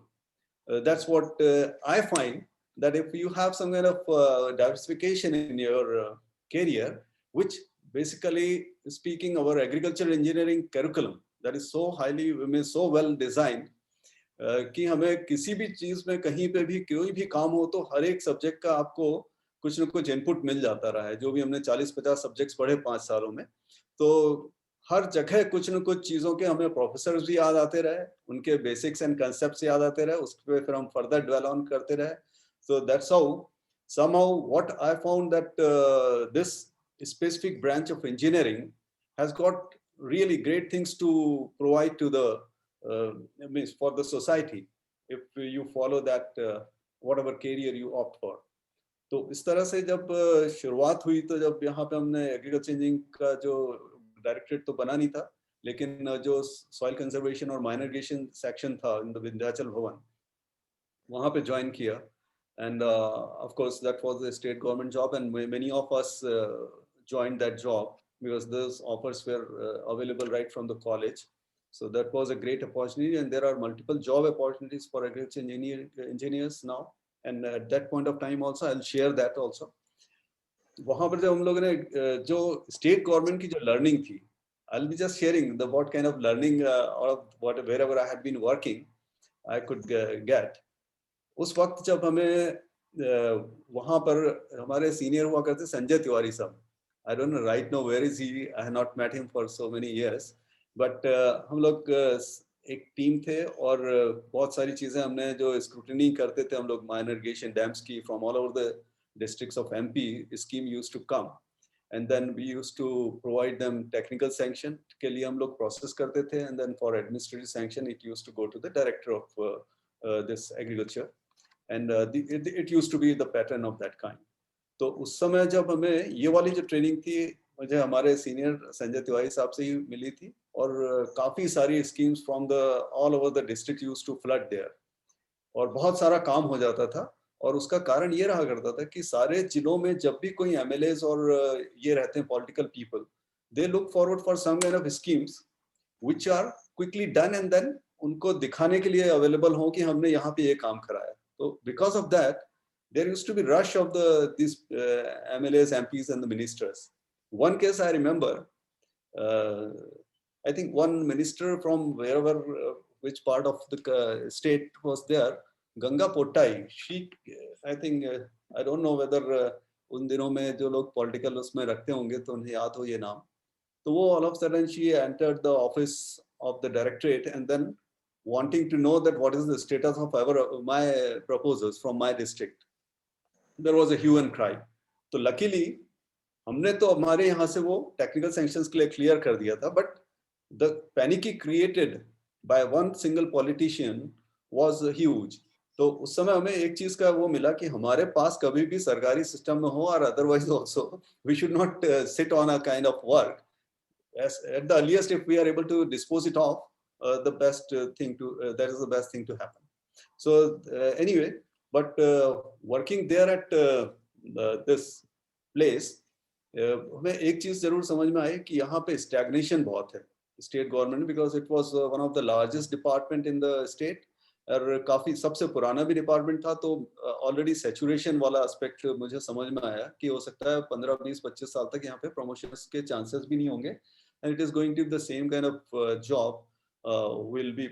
That's what I find, that if you have some kind of diversification in your career, which basically speaking our agricultural engineering curriculum, that is so highly, so well designed, कि हमें किसी भी चीज में कहीं पे भी कोई भी काम हो तो हर एक सब्जेक्ट का आपको कुछ न कुछ इनपुट मिल जाता रहा है. जो भी हमने 40-50 सब्जेक्ट्स पढ़े 5 सालों में, तो हर जगह कुछ न कुछ चीजों के हमें प्रोफेसर्स भी याद आते रहे, उनके बेसिक्स एंड कंसेप्ट्स याद आते रहे, उस पर फिर हम फर्दर डेवलप ऑन करते रहे. So that's how somehow what I found that this specific branch of engineering has got really great things to provide to the for the society if you follow that whatever career you opt for. तो इस तरह से जब शुरुआत हुई, तो जब यहाँ पे हमने एग्रीकल्चर इंजीनियरिंग का जो डायरेक्टरेट तो बना नहीं था, लेकिन जो सॉइल कंजर्वेशन और माइनर इरिगेशन सेक्शन था इन द विंध्याचल भवन, वहाँ पे ज्वाइन किया. And of course, that was a state government job, and many of us joined that job because those offers were available right from the college. So that was a great opportunity, and there are multiple job opportunities for agriculture engineers now. And at that point of time also, I'll share that also. वहाँ पर जब हम लोगों ने जो state government की जो learning थी, I'll be just sharing the what kind of learning or wherever I had been working, I could get. उस वक्त जब हमें वहाँ पर हमारे सीनियर हुआ करते संजय तिवारी साहब, I don't know right now where is he, I have not met him for so many years, but हम लोग एक टीम थे और बहुत सारी चीजें हमने जो स्क्रूटनी करते थे हम लोग माइनर इरिगेशन डैम्स की from all over the districts of MP, scheme used to come, and then we used to provide them technical sanction के लिए हम लोग process करते थे, and then for administrative sanction it used to go to the director of this agriculture. And it used to be the pattern of that kind. तो उस समय जब हमें ये वाली जो ट्रेनिंग थी, मुझे हमारे सीनियर संजय तिवारी साहब से ही मिली थी, और काफी सारी schemes from the all over the district used to flood there, और बहुत सारा काम हो जाता था. और उसका कारण ये रहा करता था कि सारे जिलों में जब भी कोई एमएलएस और ये रहते हैं political people, they look forward for some kind of schemes which are quickly done, and then उनको दिखाने के लिए अवेलेबल हो कि हमने यहाँ पे ये काम कराया. So because of that, there used to be rush of these MLAs, MPs, and the ministers. One case I remember, I think one minister from wherever, which part of the state was there, Ganga Pottai. She, I think, I don't know whether उन दिनों में जो लोग political उसमें रखते होंगे तो उन्हें याद हो ये नाम. तो वो all of a sudden she entered the office of the directorate, and then wanting to know that what is the status of my proposals from my district. There was a hue and cry. So luckily, हमने तो हमारे यहाँ से वो technical sanctions के लिए clear कर दिया था, but the panic created by one single politician was huge. तो उस समय हमें एक चीज का वो मिला कि हमारे पास कभी भी सरकारी सिस्टम में हो, और otherwise also we should not sit on a kind of work. As at the earliest, if we are able to dispose it off, the best thing to that is the best thing to happen. So anyway, but working there at this place, हमें एक चीज जरूर समझ में आई कि यहाँ पे stagnation बहुत है state government, because it was one of the largest department in the state, और काफी सबसे पुराना भी डिपार्टमेंट था. तो ऑलरेडी सैचुरेशन वाला एस्पेक्ट मुझे समझ में आया कि हो सकता है 15, 20, 25 साल तक यहाँ पे प्रमोशंस के चांसेस भी नहीं होंगे, and it is going to be the same kind of job will be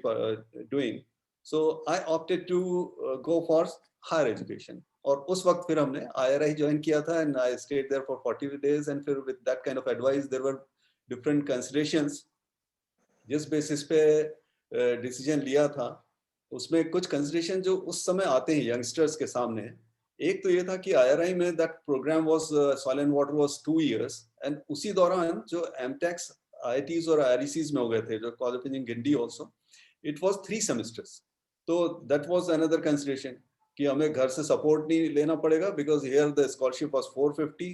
doing. So I opted to go for higher education. और उस वक्त फिर हमने IRI join किया था, and I stayed there for 40 days, and फिर with that kind of advice there were different considerations. जिस basis पे decision लिया था, उसमें कुछ consideration जो उस समय आते हैं youngsters के सामने, एक तो ये था कि IRI में that programme was soil and water was 2 years, एंड उसी दौरान जो एमटेक्स IITs और IRCs में हो गए थे, जो college of engineering Guindy also, it was 3 semesters. तो दैट वाज अनदर कंसिडरेशन कि हमें घर से सपोर्ट नहीं लेना पड़ेगा, because here the scholarship was 450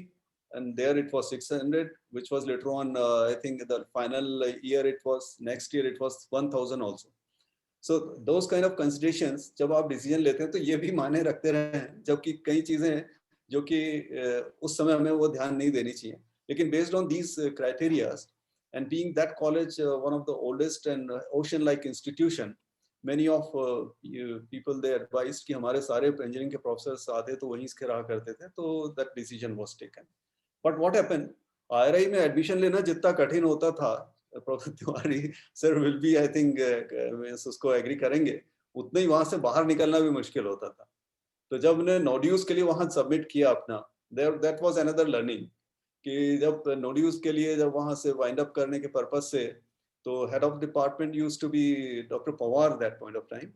and there it was 600, which was later on I think the final year it was, next year it was 1000 also. So those kind of considerations जब आप decision लेते हैं तो ये भी मायने रखते रहे हैं, जबकि कई चीजें हैं जो कि उस समय हमें वो ध्यान नहीं देनी चाहिए, लेकिन based on these criteria and being that college one of the oldest and ocean like institution, many of people they advised कि हमारे सारे इंजीनियरिंग के प्रोफेसर्स आते तो वहीं से रहा करते थे, तो that decision was taken. But what happened, IRI में एडमिशन लेना जितना कठिन होता था, professor Tiwari sir will be I think उसको एग्री करेंगे, उतना ही वहां से बाहर निकलना भी मुश्किल होता था. तो जब हमने नोड्यूस के लिए वहां सबमिट किया अपना, दैट वाज अनदर लर्निंग कि जब नोड्यूस के लिए जब वहां से वाइंड अप करने के पर्पज से, तो head of department used to be doctor Pawar that point of time,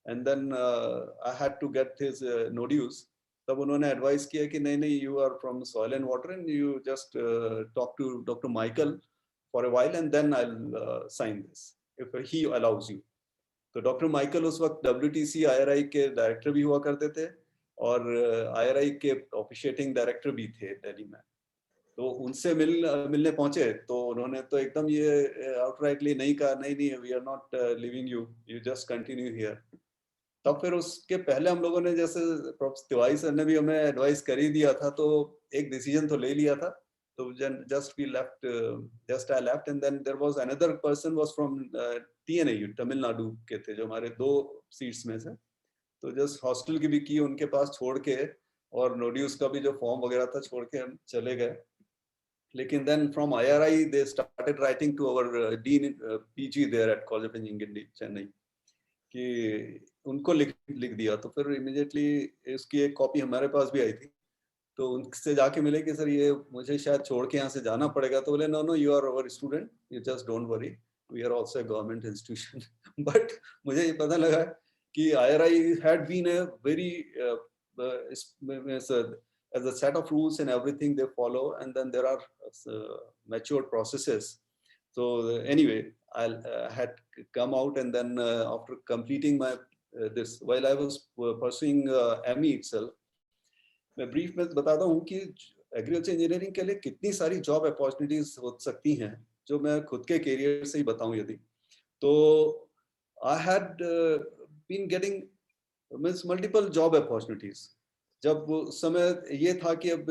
and then I had to get his no dues. तब उन्होंने एडवाइस किया कि नहीं नहीं, you are from soil and water and you just talk to doctor Michael for a while and then I will sign this if he allows you. तो doctor Michael उस वक्त WTC IRI के director भी हुआ करते थे और IRI के ऑफिशिएटिंग डायरेक्टर भी थे दिल्ली में. तो उनसे मिलने पहुंचे तो उन्होंने तो एकदम ये आउटराइटली नहीं कहा, नहीं नहीं we are not living you, you just continue here. तब फिर उसके पहले हम लोगों ने, जैसे प्रोफ तिवारी सर ने भी हमें एडवाइस कर ही दिया था, तो एक डिसीजन तो ले लिया था. तो just we left, just I left and then there was another person was from TNAU Tamil Nadu के थे, जो हमारे 2 सीट्स में से. तो जस्ट हॉस्टल की भी की उनके पास छोड़ के, और नोड्यूस का भी जो फॉर्म वगैरह था छोड़ के हम चले गए. लेकिन then from IRI they started writing to our dean PG there at college of engineering Chennai कि उनको लिख दिया. तो फिर इमीडिएटली इसकी एक कॉपी हमारे पास भी आई थी, तो उनसे जाके मिले कि सर ये मुझे शायद छोड़ के यहाँ से जाना पड़ेगा. तो बोले no no, you are our student, you just don't worry, we are also a government institution. But मुझे ये पता लगा कि IRI had been a very as a set of rules and everything they follow, and then there are matured processes. So anyway, I had come out, and then after completing my this, while I was pursuing ME itself, मैं brief में बताता हूँ कि agriculture engineering के लिए कितनी सारी job opportunities हो सकती हैं, जो मैं खुद के करियर से ही बताऊं यदि तो. I had been getting means multiple job opportunities. जब उस समय ये था कि अब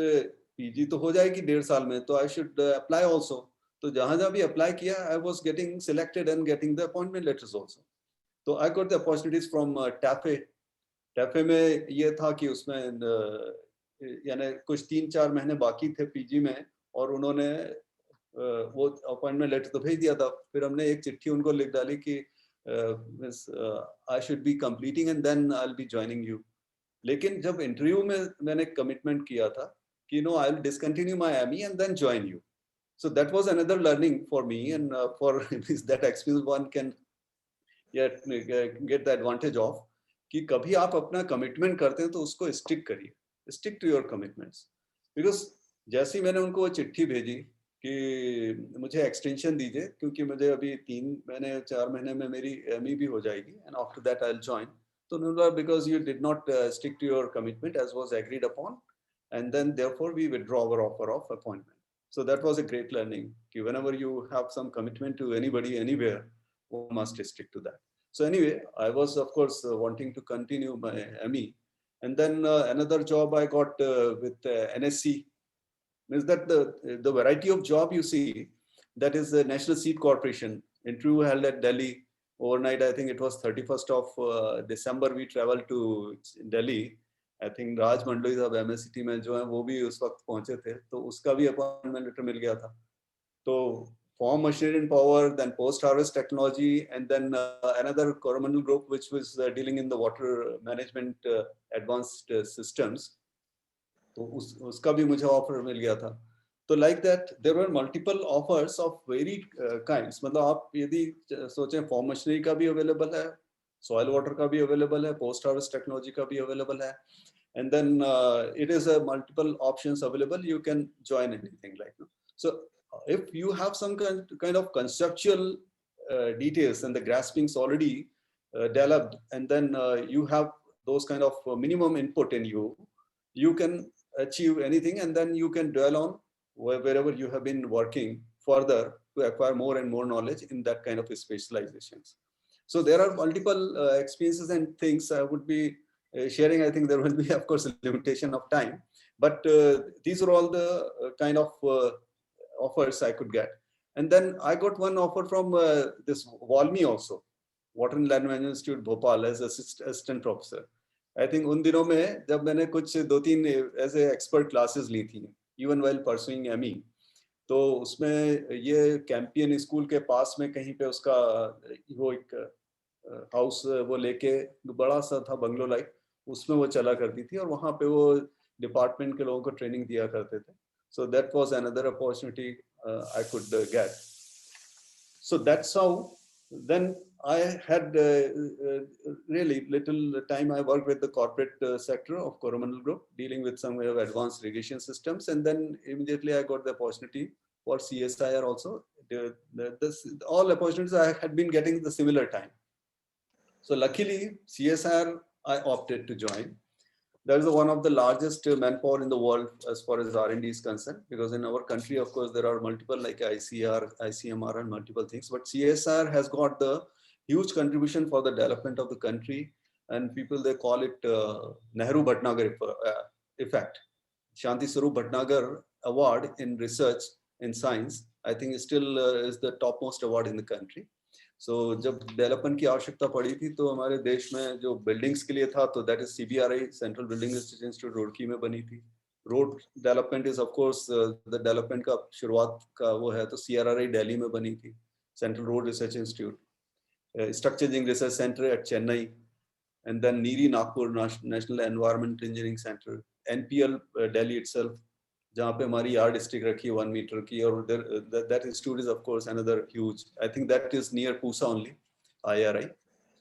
PG तो हो जाएगी 1.5 साल में, तो आई शुड अप्लाई आल्सो. तो जहां जहां भी अप्लाई किया, I was getting selected and getting the appointment letters also. तो I got the opportunities from TAFE में ये था कि उसमें यानी कुछ 3-4 महीने बाकी थे PG में, और उन्होंने वो अपॉइंटमेंट लेटर तो भेज दिया था. फिर हमने एक चिट्ठी उनको लिख डाली कि I should be completing and then I will be joining you. लेकिन जब इंटरव्यू में मैंने कमिटमेंट किया था कि no, I will discontinue my ME and then join you. So that was another learning for me, and for that experience one can get the advantage of कि कभी आप अपना कमिटमेंट करते हैं तो उसको स्टिक करिए, stick to your commitments. Because जैसे ही मैंने उनको वो चिट्ठी भेजी कि मुझे एक्सटेंशन दीजिए, क्योंकि मुझे अभी 3-4 महीने में मेरी ME भी हो जाएगी, and after that I will join. तो उन्होंने, because you did not stick to your commitment as was agreed upon, and then therefore we withdraw our offer of appointment. So that was a great learning. Whenever you have some commitment to anybody, anywhere, one must stick to that. So anyway, I was of course wanting to continue my ME, and then another job I got with NSC. Means that the variety of job you see, that is the National Seed Corporation. Interview held at Delhi overnight. I think it was 31st of December. We traveled to Delhi. I think Raj Mandloi sahab MSCT में जो है वो भी उस वक्त पहुंचे थे, तो उसका भी अपॉइंटमेंट लेटर मिल गया था. तो farm machinery and power, then post harvest technology, and then another Coromandel group which was dealing in the water management advanced systems. तो उसका भी मुझे ऑफर मिल गया था. तो like that there were multiple offers of very kinds. मतलब आप यदि सोचें, फॉर्म मशीनरी का भी अवेलेबल है, सॉइल वाटर का भी अवेलेबल है, पोस्ट हार्वेस्ट टेक्नोलॉजी का भी अवेलेबल है, And then it is a multiple options available. You can join anything like that. So if you have some kind of conceptual details and the graspings already developed, and then you have those kind of minimum input in you, you can achieve anything, and then you can dwell on wherever you have been working further to acquire more and more knowledge in that kind of specializations. So there are multiple experiences and things I would be sharing. I think there will be, of course, a limitation of time, but these are all the kind of offers I could get. And then I got one offer from this Valmi also, Water and Land Management Institute, Bhopal, as assistant professor. I think उन दिनों में जब मैंने कुछ 2-3 ऐसे expert classes ली थी, even while pursuing ME, तो उसमें ये कैंपियन स्कूल के पास में कहीं पे उसका वो एक हाउस वो लेके बड़ा सा था बंगलो लाइक, उसमें वो चला करती थी और वहाँ पे वो डिपार्टमेंट के लोगों को ट्रेनिंग दिया करते थे. So that was another opportunity I could get. So that's how then I had really little time. I worked with the corporate sector of Coromandel Group, dealing with some of advanced irrigation systems, and then immediately I got the opportunity for CSIR also. All opportunities I had been getting at the similar time. So luckily, CSIR I opted to join. That is one of the largest manpower in the world as far as R&D is concerned, because in our country, of course, there are multiple like ICR, ICMR and multiple things, but CSIR has got the huge contribution for the development of the country, and people, they call it Nehru Bhatnagar effect. Shanti Swarup Bhatnagar award in research in science, I think still is the topmost award in the country. So जब development की आवश्यकता पड़ी थी तो हमारे देश में जो बिल्डिंग्स के लिए था तो that is CBRI, central building institute Roorkee में बनी थी. Road development is of course the development का शुरुआत का वो है तो CRRI दिल्ली में बनी थी, central road research institute. Structure engineering research centre at Chennai, and then NEERI Nagpur national environment engineering centre, NPL Delhi itself जहाँ पे हमारी यार्ड स्टिक रखी है 1 मीटर की, और that institute is of course another huge. I think that is near Pusa only, IRI.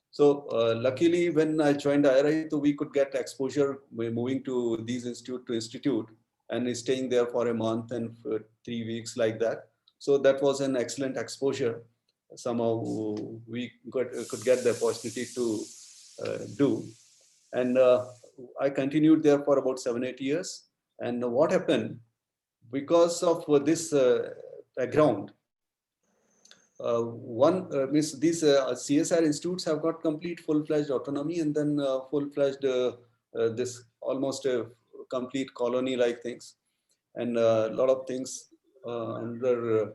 So luckily when I joined IRI, so we could get exposure moving to these institute and staying there for a month and for 3 weeks like that. So that was an excellent exposure. Somehow we could get the opportunity to do, and I continued there for about 7-8 years. And what happened, because of this background, means these CSR institutes have got complete full-fledged autonomy, and then full-fledged this almost a complete colony-like things, and a lot of things under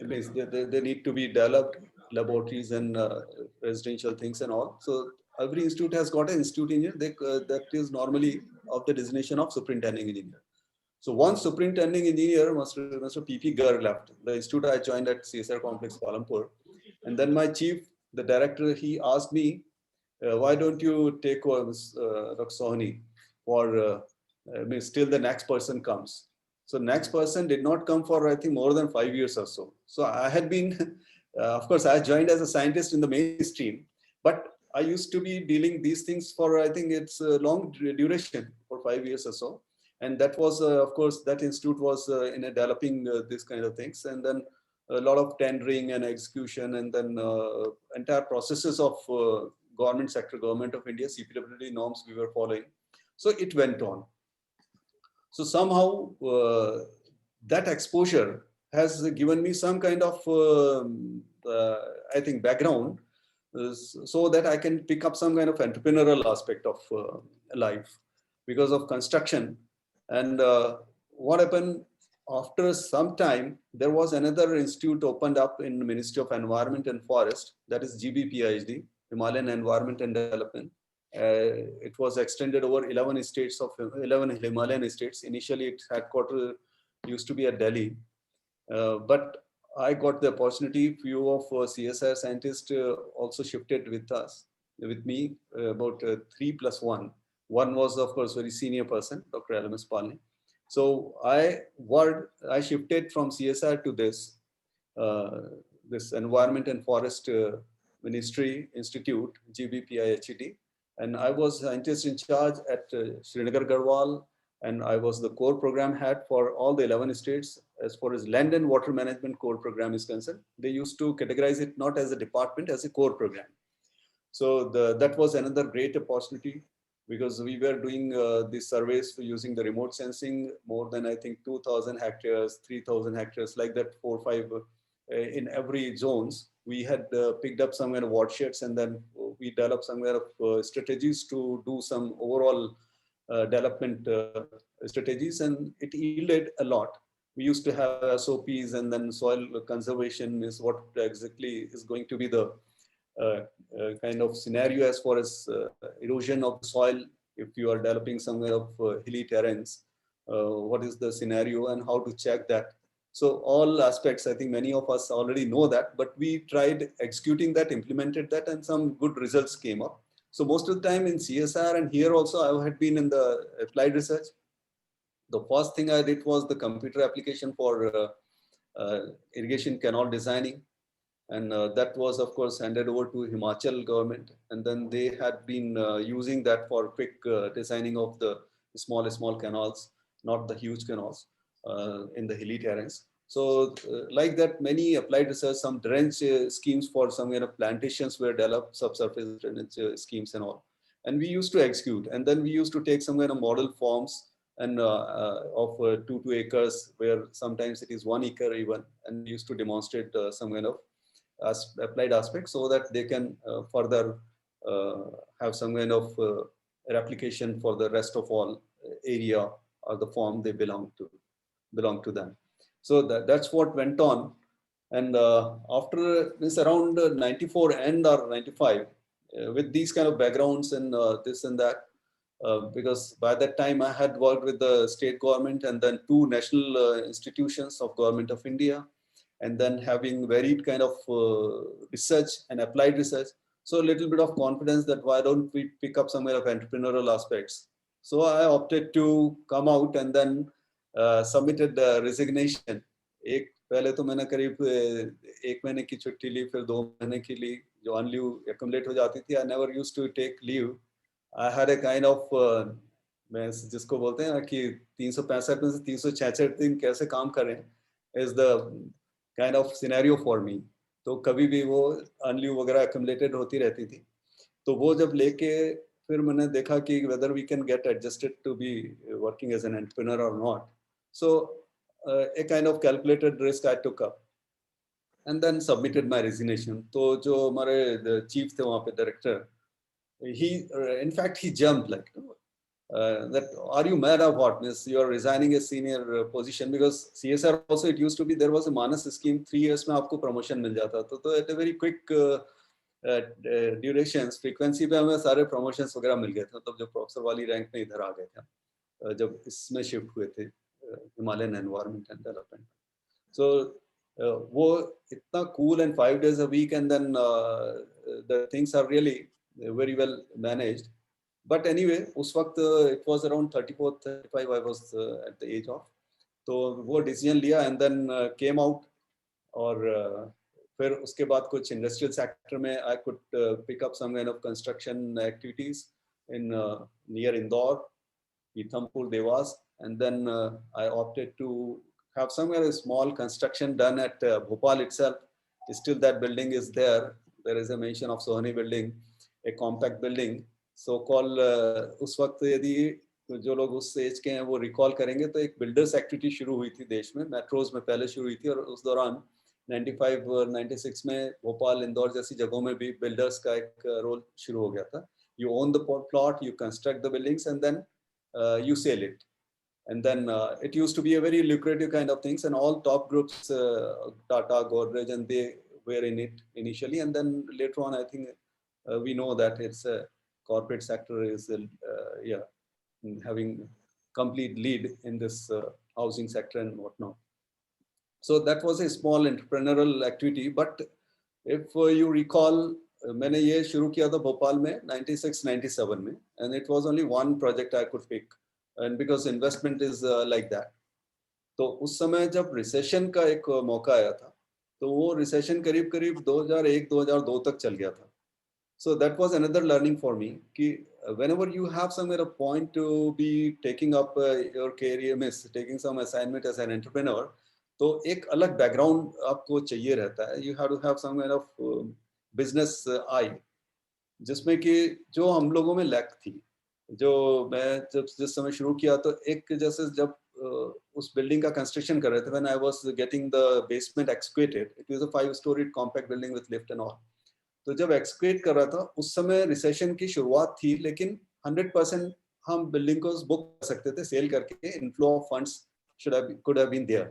they need to be developed, laboratories and residential things and all. So every institute has got an institute engineer that is normally of the designation of superintending engineer. So one superintending engineer, Mr. P.P. Garg, left the institute. I joined at CSR Complex, Jabalpur, and then my chief, the director, he asked me, why don't you take over Dr. Sohani for till the next person comes. So next person did not come for I think more than 5 years or so. So I had been, of course, I joined as a scientist in the mainstream, but I used to be dealing these things for I think it's a long duration for 5 years or so. And that was, of course, that institute was in a developing this kind of things, and then a lot of tendering and execution, and then entire processes of government sector, Government of India, CPWD norms we were following. So it went on. So somehow that exposure has given me some kind of, I think, background, so that I can pick up some kind of entrepreneurial aspect of life because of construction. And what happened after some time, there was another institute opened up in the Ministry of Environment and Forest, that is GB-PhD, Himalayan Environment and Development. It was extended over 11 states of 11 Himalayan states. Initially, its headquarters used to be at Delhi, but I got the opportunity. Few of CSR scientists also shifted with me, about 3+1. One was, of course, very senior person, Dr. LMS Palni. So I shifted from CSR to this Environment and Forest Ministry Institute, GBPIHED, And I was scientist in charge at Srinagar Garhwal, and I was the core program head for all the 11 states. As far as land and water management core program is concerned, they used to categorize it not as a department, as a core program. So that was another great opportunity, because we were doing these surveys using the remote sensing, more than I think 2,000 hectares, 3,000 hectares, like that, 4 or 5 in every zones. We had picked up some kind of watersheds, and then we developed some kind of strategies to do some overall development strategies, and it yielded a lot. We used to have SOPs, and then soil conservation is what exactly is going to be the kind of scenario as far as erosion of the soil. If you are developing some kind of hilly terrains, what is the scenario and how to check that. So all aspects, I think many of us already know that, but we tried executing that, implemented that, and some good results came up. So most of the time in CSR, and here also I had been in the applied research. The first thing I did was the computer application for irrigation canal designing. And that was, of course, handed over to Himachal government. And then they had been using that for quick designing of the small canals, not the huge canals in the hilly terrains. So like that, many applied research, some drainage schemes for some kind of plantations were developed, subsurface drainage schemes and all. And we used to execute. And then we used to take some kind of model forms and of 2 acres, where sometimes it is 1 acre even. And we used to demonstrate some kind of applied aspects, so that they can further have some kind of replication for the rest of all area or the form they belong to them. So that's what went on. And after this, around 94 end or 95, with these kind of backgrounds and this and that, because by that time I had worked with the state government and then 2 national institutions of Government of India, and then having varied kind of research and applied research. So a little bit of confidence that why don't we pick up some kind of entrepreneurial aspects. So I opted to come out and then submitted the resignation. पहले तो मैंने करीब 1 महीने की छुट्टी ली, फिर 2 महीने की ली, जो अनलीव accumulate हो जाती थी. I never used to take leave. I had a kind of मैं जिसको बोलते हैं कि 365 में से 366 दिन कैसे काम करें is the kind of scenario for me. तो कभी भी वो अनलीव वगैरह accumulated होती रहती थी. तो वो जब लेके फिर मैंने देखा कि whether we can get adjusted to be working as an entrepreneur or not. So a kind of calculated risk I took up and then submitted my resignation. तो जो हमारे chief थे वहाँ पे director, he in fact he jumped like that, are you mad or what? Means you are resigning a senior position, because CSR also it used to be there was a Manas scheme, 3 years में आपको promotion मिल जाता था. तो at a very quick durations, frequency पे हमें सारे promotions वगैरह मिल गए थे. तब जब प्रोफेसर वाली रैंक में इधर आ गए थे, जब इसमें शिफ्ट हुए थे Himalayan Environment and Development. So वो इतना cool and 5 days a week, and then the things are really very well managed. But anyway, उस वक्त it was around 34, 35 I was at the age of. तो वो decision लिया and then came out. और फिर उसके बाद कुछ industrial sector में I could pick up some kind of construction activities in near Indore, Pithampur, Devas, and then I opted to have some kind of small construction done at Bhopal itself. Still that building is there. There is a mention of Sohani building, a compact building. So called उस वक्त यदि जो लोग उस as के हैं वो recall करेंगे तो एक बिल्डर्स एक्टिविटी शुरू हुई थी देश में, मेट्रोज में पहले शुरू हुई थी, और उस दौरान 95 और 96 में भोपाल, इंदौर जैसी जगहों में भी बिल्डर्स का एक रोल शुरू हो गया था. You own the plot, you construct the buildings, and then you sell it. And then it used to be a very lucrative kind of things, and all top groups, Tata, Godrej, and they were in it initially. And then later on, I think we know that it's a corporate sector is having complete lead in this housing sector and whatnot. So that was a small entrepreneurial activity. But if you recall, मैंने ये शुरू किया था भोपाल में 96-97 में, and it was only one project I could pick, and because investment is like that. तो उस समय जब रिसेशन का एक मौका आया था, तो वो रिसेशन करीब 2001-2002 तक चल गया था. So that was another learning for me कि whenever you have some kind of point to be taking up your career, miss taking some assignment as an entrepreneur, तो एक अलग background आपको चाहिए रहता है. You have to have some kind of business eye, जिसमें कि जो हम लोगों में lack थी. जो मैं जब जिस समय शुरू किया तो एक जैसे जब उस बिल्डिंग का कंस्ट्रक्शन कर रहे थे, when I was getting the basement excavated, it was a 5-storied compact building with lift and all. तो जब एक्सक्वेट कर रहा था उस समय रिसेशन की शुरुआत थी, लेकिन 100% हम बिल्डिंग को बुक कर सकते थे सेल करके, inflow of funds could have been there.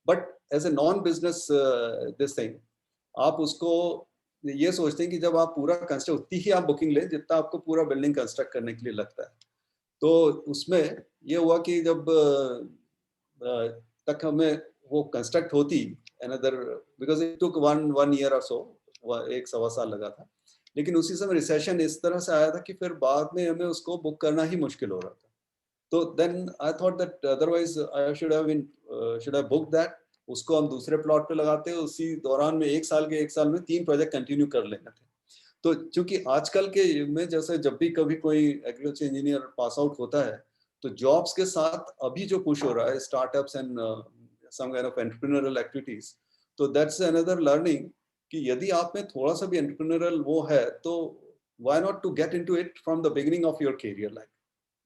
But as a non business this thing, आप उसको ये सोचते हैं कि जब आप पूरा कंस्ट्रक्ट उतनी ही आप बुकिंग लें जितना आपको पूरा बिल्डिंग कंस्ट्रक्ट करने के लिए लगता है. तो उसमें ये हुआ कि जब तक हमें वो कंस्ट्रक्ट होती another, because it took one year और सो, 1-1.25 साल लगा था. लेकिन उसी समय रिसेशन इस तरह से आया था कि फिर बाद में हमें उसको बुक करना ही मुश्किल हो रहा था. तो then I thought that otherwise I should have book that. उसको हम दूसरे प्लॉट पे लगाते हैं, उसी दौरान में 1 साल में 3 प्रोजेक्ट कंटिन्यू कर लेने थे. तो चूंकि आजकल के युग में जैसे जब भी कभी कोई एग्रीकल्चर इंजीनियर पास आउट होता है तो जॉब्स के साथ अभी जो पुश हो रहा है startups and some kind of entrepreneurial activities, तो दैट्स अनदर लर्निंग कि यदि आप में थोड़ा सा भी एंटरप्रेन्योरियल वो है तो why not to get into it from the beginning of your career life,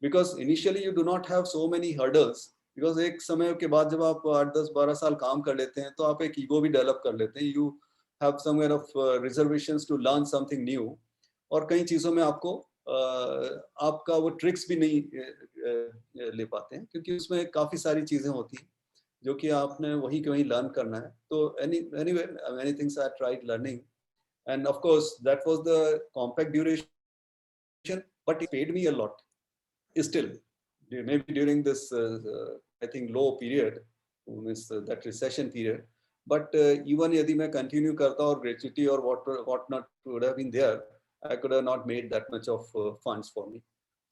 because initially you do not have so many hurdles, because एक समय के बाद जब आप 8-10-12 साल काम कर लेते हैं तो आप एक ईगो भी डेवलप कर लेते हैं. You have some kind of reservations to learn something new, और कई चीजों में आपको आपका वो ट्रिक्स भी नहीं ले पाते हैं क्योंकि उसमें काफी सारी चीजें होती हैं जो कि आपने वहीं के वहीं लर्न करना है. तो anyway many things I tried learning, and of course that was the compact duration, but it paid me a lot still, maybe during this I think low period, that recession period. But even यदि मैं continue करता और gratuity और what not would have been there, I could have not made that much of funds for me.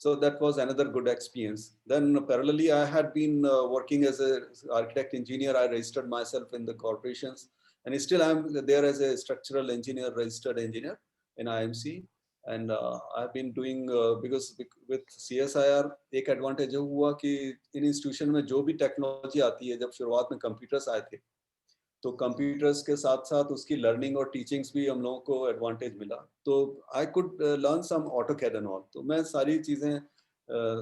So that was another good experience. Then parallelly, I had been working as an architect engineer. I registered myself in the corporations, and still I'm there as a structural engineer, registered engineer in IMC. And I've been doing because with CSIR एक advantage हुआ कि इन institution में जो भी technology आती है, जब शुरुआत में computers आए थे, तो कंप्यूटर्स के साथ साथ उसकी लर्निंग और टीचिंग्स भी हम लोगों को एडवांटेज मिला. तो I could learn some AutoCAD and all. तो मैं सारी चीजें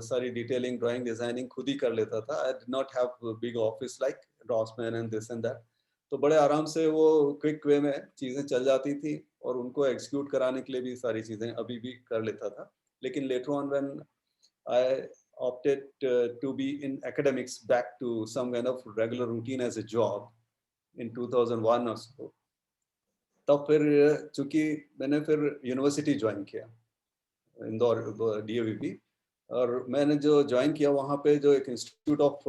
सारी डिटेलिंग, ड्राइंग, डिजाइनिंग खुद ही कर लेता था. I did not have big office like draughtsman and this and that. तो बड़े आराम से वो क्विक वे में चीजें चल जाती थी और उनको एग्जीक्यूट कराने के लिए भी सारी चीजें अभी भी कर लेता था. लेकिन later on when I opted to be in academics, back to some kind of regular routine as a job in 2001 or so. तब फिर चूंकि मैंने फिर यूनिवर्सिटी ज्वाइन किया इंदौर DAVP, और मैंने जो ज्वाइन किया वहाँ पे जो एक institute of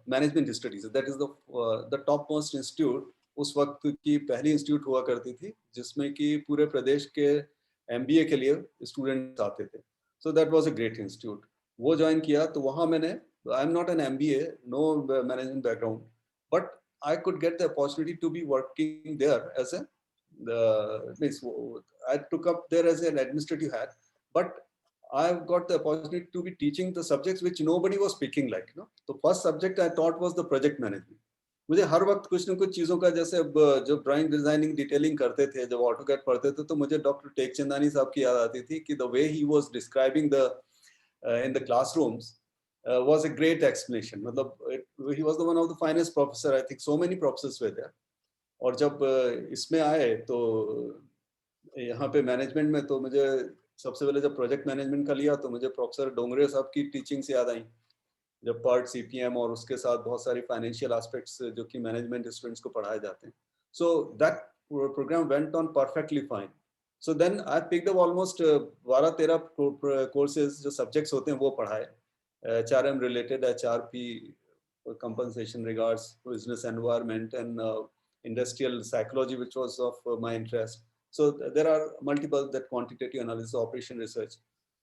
management studies, that is the top most institute उस वक्त की पहली इंस्टीट्यूट हुआ करती थी जिसमें कि पूरे प्रदेश के MBA के लिए स्टूडेंट्स आते थे. So that was a great institute. वो ज्वाइन किया तो वहाँ मैंने, I am not an MBA, no management background, but I could get the opportunity to be working there as a I took up there as an administrative hat, but I got the opportunity to be teaching the subjects which nobody was speaking like. The first subject I taught was the project management. मुझे हर वक्त कुछ न कुछ चीज़ों का, जैसे जब drawing, designing, detailing करते थे, जब ऑटोकैड पढ़ते थे, तो मुझे डॉक्टर टेकचंदानी साहब की याद आती थी कि the way he was describing the in the classrooms was a great explanation. मतलब he was the one of the finest professor. I think so many professors were there. और जब इसमें आए तो यहाँ पे मैनेजमेंट में, तो मुझे सबसे पहले जब प्रोजेक्ट मैनेजमेंट का लिया तो मुझे प्रोफेसर डोंगरे साहब की टीचिंग से याद आई, जब पार्ट CPM और उसके साथ बहुत सारी फाइनेंशियल एस्पेक्ट्स जो कि मैनेजमेंट स्टूडेंट्स को पढ़ाए जाते हैं. So that programme went on perfectly fine. So then I picked up almost 12-13 courses, जो सब्जेक्ट्स होते हैं वो पढ़ाए. HRM related, HRP, compensation regards business environment, and industrial psychology, which was of my interest. So there are multiple, that quantitative analysis, operation research.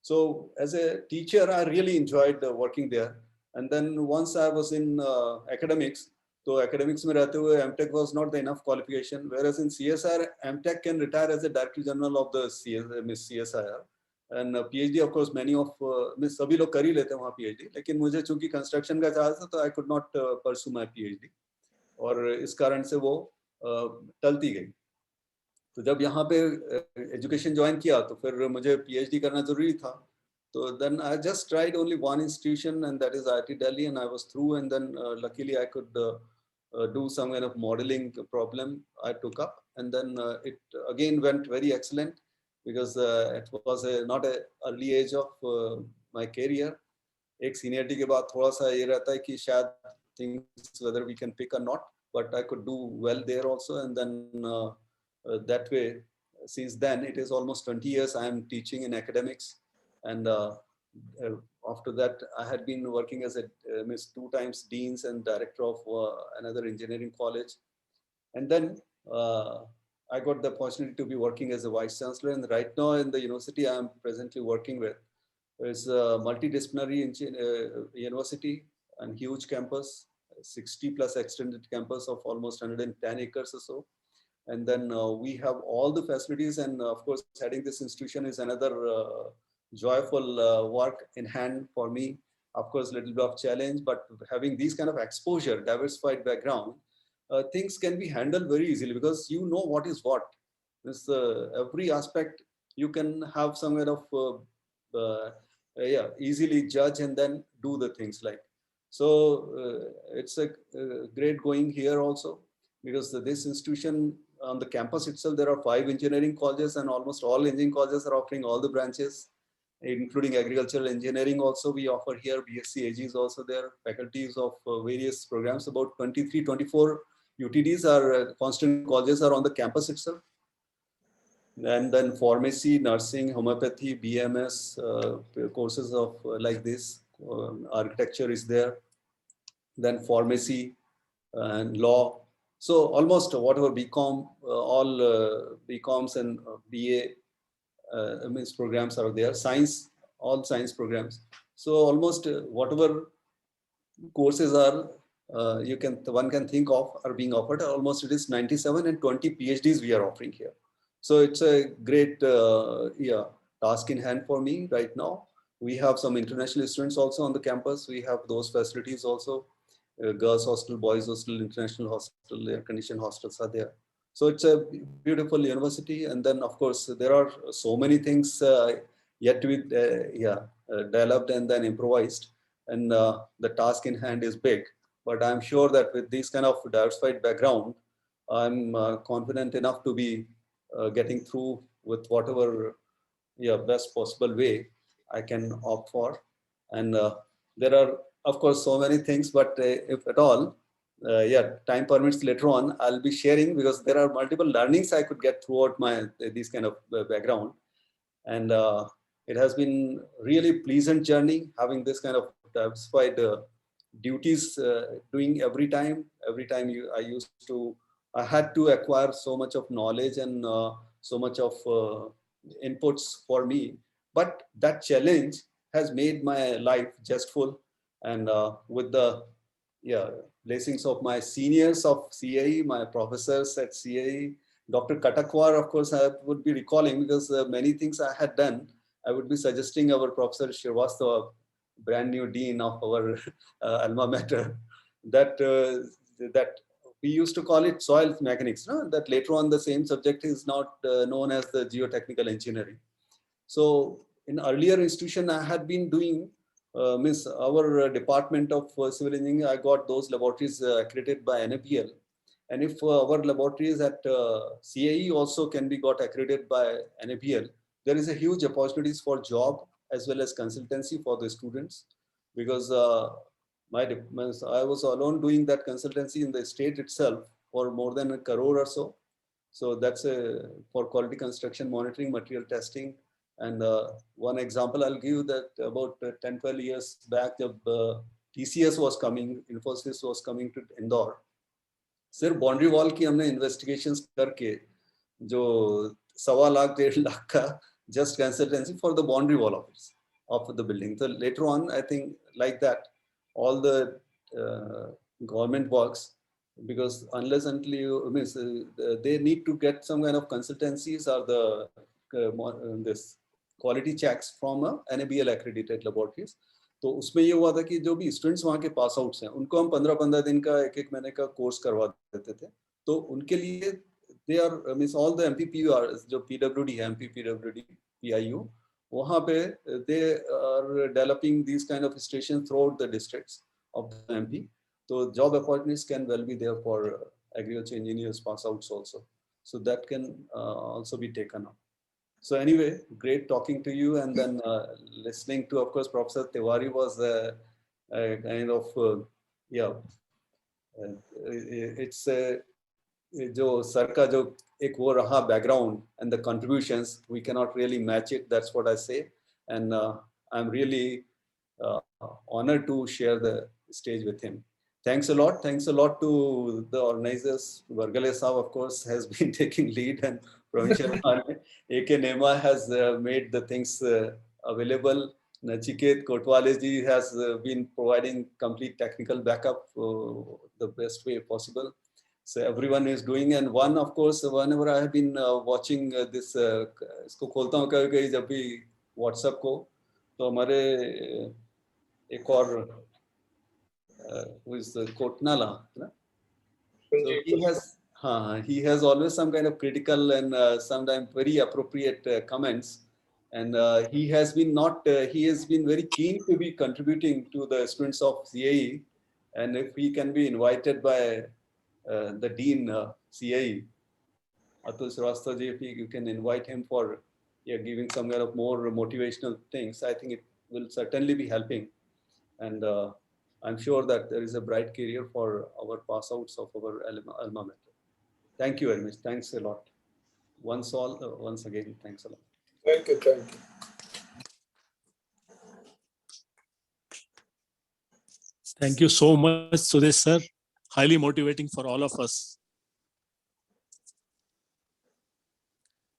So as a teacher, I really enjoyed working there. And then once I was in academics, तो academics में रहते हुए MTech was not the enough qualification, whereas in CSR MTech can retire as a Director General of the CSIR, and PhD of course many of सभी लोग कर ही लेते हैं वहाँ PhD, लेकिन मुझे चूंकि construction का चाह था तो I could not pursue my PhD, और इस कारण से वो टलती गई। तो जब यहाँ पे एजुकेशन ज्वाइन किया तो फिर मुझे PhD करना जरूरी था, तो then I just tried only one institution, and that is IIT Delhi, and I was through, and then luckily I could do some kind of modeling problem I took up, and then it again went very excellent, because it was not a early age of my career. एक seniority के बाद थोड़ा सा ये रहता है कि शायद things whether we can pick or not, but I could do well there also, and then that way, since then it is almost 20 years I am teaching in academics, and after that I had been working as a 2 times deans and director of another engineering college, and then I got the opportunity to be working as a vice chancellor, and right now in the university I am presently working with is a multidisciplinary university and huge campus, 60 plus extended campus of almost 110 acres or so. And then we have all the facilities, and of course heading this institution is another joyful work in hand for me. Of course, a little bit of challenge, but having these kind of exposure, diversified background, things can be handled very easily, because you know what is what. This every aspect you can have some kind of easily judge and then do the things like. So it's a great going here also, because this institution on the campus itself, there are 5 engineering colleges, and almost all engineering colleges are offering all the branches, including agricultural engineering also we offer here. BSc AG is also there, faculties of various programs, about 23, 24 UTDs are constant colleges are on the campus itself. And then pharmacy, nursing, homeopathy, BMS, courses of like this, architecture is there, then pharmacy and law. So almost whatever BCom, all BComs and BA means programs are there. Science, all science programs. So almost whatever courses are one can think of are being offered. Almost it is 97 and 20 PhDs we are offering here. So it's a great task in hand for me right now. We have some international students also on the campus. We have those facilities also. Girls hostel, boys hostel, international hostel, air-conditioned hostels are there. So it's a beautiful university. And then of course, there are so many things yet to be developed and then improvised. And the task in hand is big. But I'm sure that with this kind of diversified background, I'm confident enough to be getting through with whatever best possible way I can opt for. And there are, of course, so many things, but if at all, time permits later on, I'll be sharing, because there are multiple learnings I could get throughout my this kind of background. And it has been really pleasant journey having this kind of diversified duties doing every time I had to acquire so much of knowledge and so much of inputs for me, but that challenge has made my life jestful. And with the blessings of my seniors of CAE, my professors at CAE, Dr. Katakwar, of course, I would be recalling, because many things I had done, I would be suggesting our Professor Shrivastava, brand new dean of our alma mater, that we used to call it soil mechanics, no? That later on the same subject is not known as the geotechnical engineering. So in earlier institution I had been doing, our department of civil engineering, I got those laboratories accredited by NAPL. And if our laboratories at CAE also can be got accredited by NAPL, there is a huge opportunities for job as well as consultancy for the students, because I was alone doing that consultancy in the state itself for more than 1 crore or so. So that's for quality construction monitoring, material testing. And one example I'll give you, that about 10-12 years back, TCS was coming, Infosys was coming to Indore. सिर्फ boundary wall की हमने investigations करके जो 1.25 लाख 1.5 लाख का just consultancy for the boundary wall of the building. So later on, I think like that, all the government works because unless until you means they need to get some kind of consultancies or the this quality checks from a NABL accredited laboratories. तो उसमें ये हुआ था कि जो भी students वहाँ के पास आउट्स हैं उनको हम 15-15 दिन का एक महीने का कोर्स करवा देते थे. तो उनके लिए they are means all the MPPU जो PWD है MPPWD PIU वहाँ पे they are developing these kind of stations throughout the districts of the MP. So job opportunities can well be there for agriculture engineers pass outs also. So that can also be taken up. So anyway, great talking to you, and then listening to, of course, Professor Tiwari was a kind of yeah. It's जो sir का जो एक वो रहा background and the contributions, we cannot really match it. That's what I say, and I'm really honored to share the stage with him. Thanks a lot. Thanks a lot to the organizers. Bhargale Saab, of course, has been taking lead, and Provincial AK Nema has made the things available. Nachiket Kotwale ji has been providing complete technical backup the best way possible. So everyone is doing, and one, of course, whenever I have been watching this, इसको खोलता हूँ कभी-कभी जब भी WhatsApp को, तो हमारे एक और who is Kotnala, so he has always some kind of critical and sometimes very appropriate comments, and he has been very keen to be contributing to the students of CAE, and if he can be invited by the Dean CAE, Atul Shrivastava ji, if you can invite him for giving some kind of more motivational things, I think it will certainly be helping, and I'm sure that there is a bright career for our pass outs of our alma mater. Thank you very much. Thanks a lot. Once again, thanks a lot. Thank you. Thank you. Thank you so much, Sudesh sir. Highly motivating for all of us.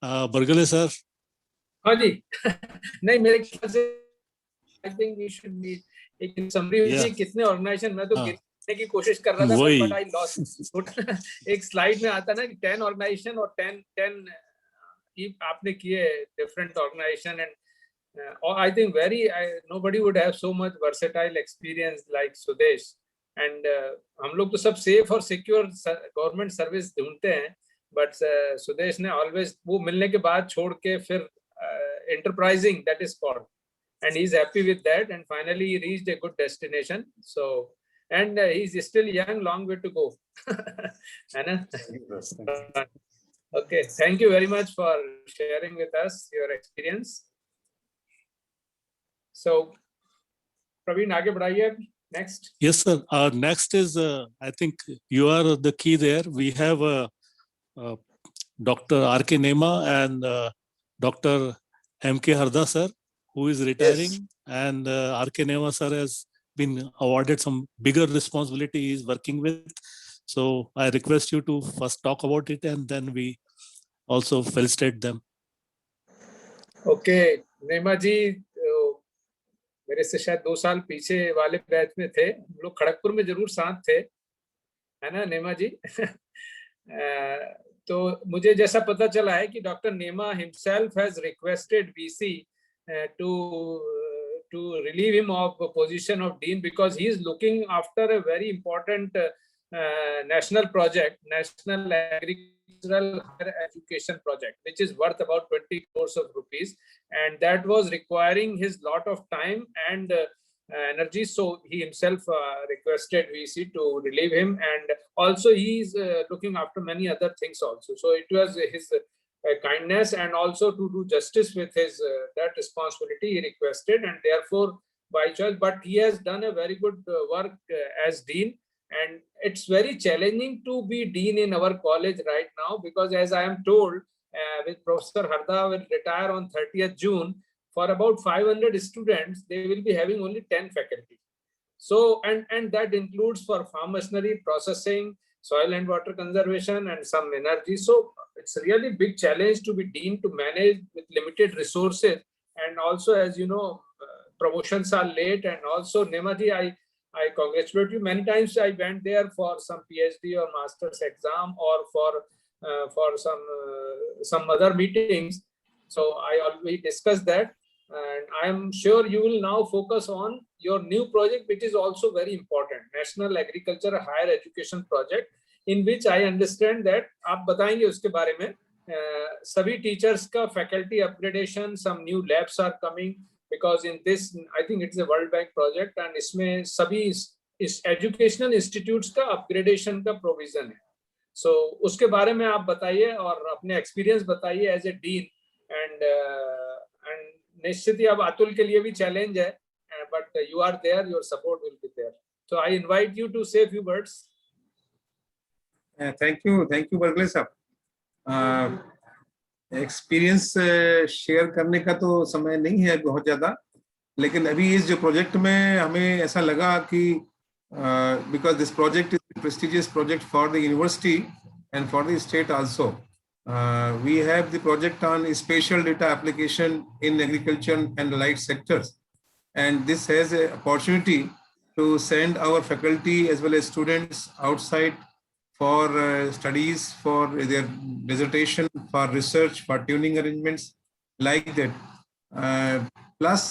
Bhargale sir. हाँ जी. नहीं मेरे ख्याल से I think we should be एक summary हुई कितने organization मैं तो गिनने की कोशिश कर रहा था but I lost. एक slide में आता ना कि 10 organization और 10 आपने किए different organization, and I think nobody would have so much versatile experience like Sudesh, and हम लोग तो सब safe और secure government service ढूंढते हैं, but Sudesh ने always वो मिलने के बाद छोड़ के फिर enterprising, that is called, and he's happy with that, and finally he reached a good destination. So, and he's still young, long way to go. Okay, thank you very much for sharing with us your experience. So, Praveen, आगे बढ़ाइए. Next. Yes, sir. Next is, I think you are the key there. We have Dr. R.K. Nema and Dr. M.K. Harda, sir, who is retiring, and R.K. Nema, sir, has been awarded some bigger responsibility he is working with. So I request you to first talk about it, and then we also felicitate them. Okay, Nema ji, मेरे से शायद 2 साल पीछे वाले batch में थे, हम लोग खड़गपुर में जरूर साथ थे, है ना नेमा जी? तो मुझे जैसा पता चला है कि डॉक्टर नेमा himself has requested VC to relieve him of the position of dean, because he is looking after a very important national project, national agricultural higher education project, which is worth about 20 crores of rupees, and that was requiring his lot of time and energy. So he himself requested VC to relieve him, and also he is looking after many other things also. So it was his kindness, and also to do justice with his that responsibility he requested, and therefore by choice. But he has done a very good work as dean, and it's very challenging to be dean in our college right now, because as I am told, with Professor Harda will retire on 30th June. For about 500 students, they will be having only 10 faculty. So, and that includes for farm machinery, processing, soil and water conservation, and some energy. So it's a really big challenge to be dean, to manage with limited resources. And also, as you know, promotions are late. And also, Nema ji, I congratulate you. Many times I went there for some PhD or master's exam or for some other meetings. So I always discuss that, and I am sure you will now focus on your new project, which is also very important, National Agriculture Higher Education Project, in which I understand that आप बताएंगे उसके बारे में. सभी teachers का faculty upgradation, some new labs are coming. Because in this, I think it's a World Bank project, and इसमें सभी इस educational institutes का upgradation का provision है. So उसके बारे में आप बताइए और अपने experience बताइए as a dean, and निश्चित ही अब अतुल के लिए भी challenge है, but you are there, your support will be there. So I invite you to say a few words. Thank you, बरगले साहब. एक्सपीरियंस शेयर करने का तो समय नहीं है बहुत ज़्यादा, लेकिन अभी इस जो प्रोजेक्ट में हमें ऐसा लगा कि because this project is prestigious project for the university and for the state also. We have the project on special data application in agriculture and light sectors, and this has a opportunity to send our faculty as well as students outside for studies, for their dissertation, for research, for tuning arrangements, like that. Plus,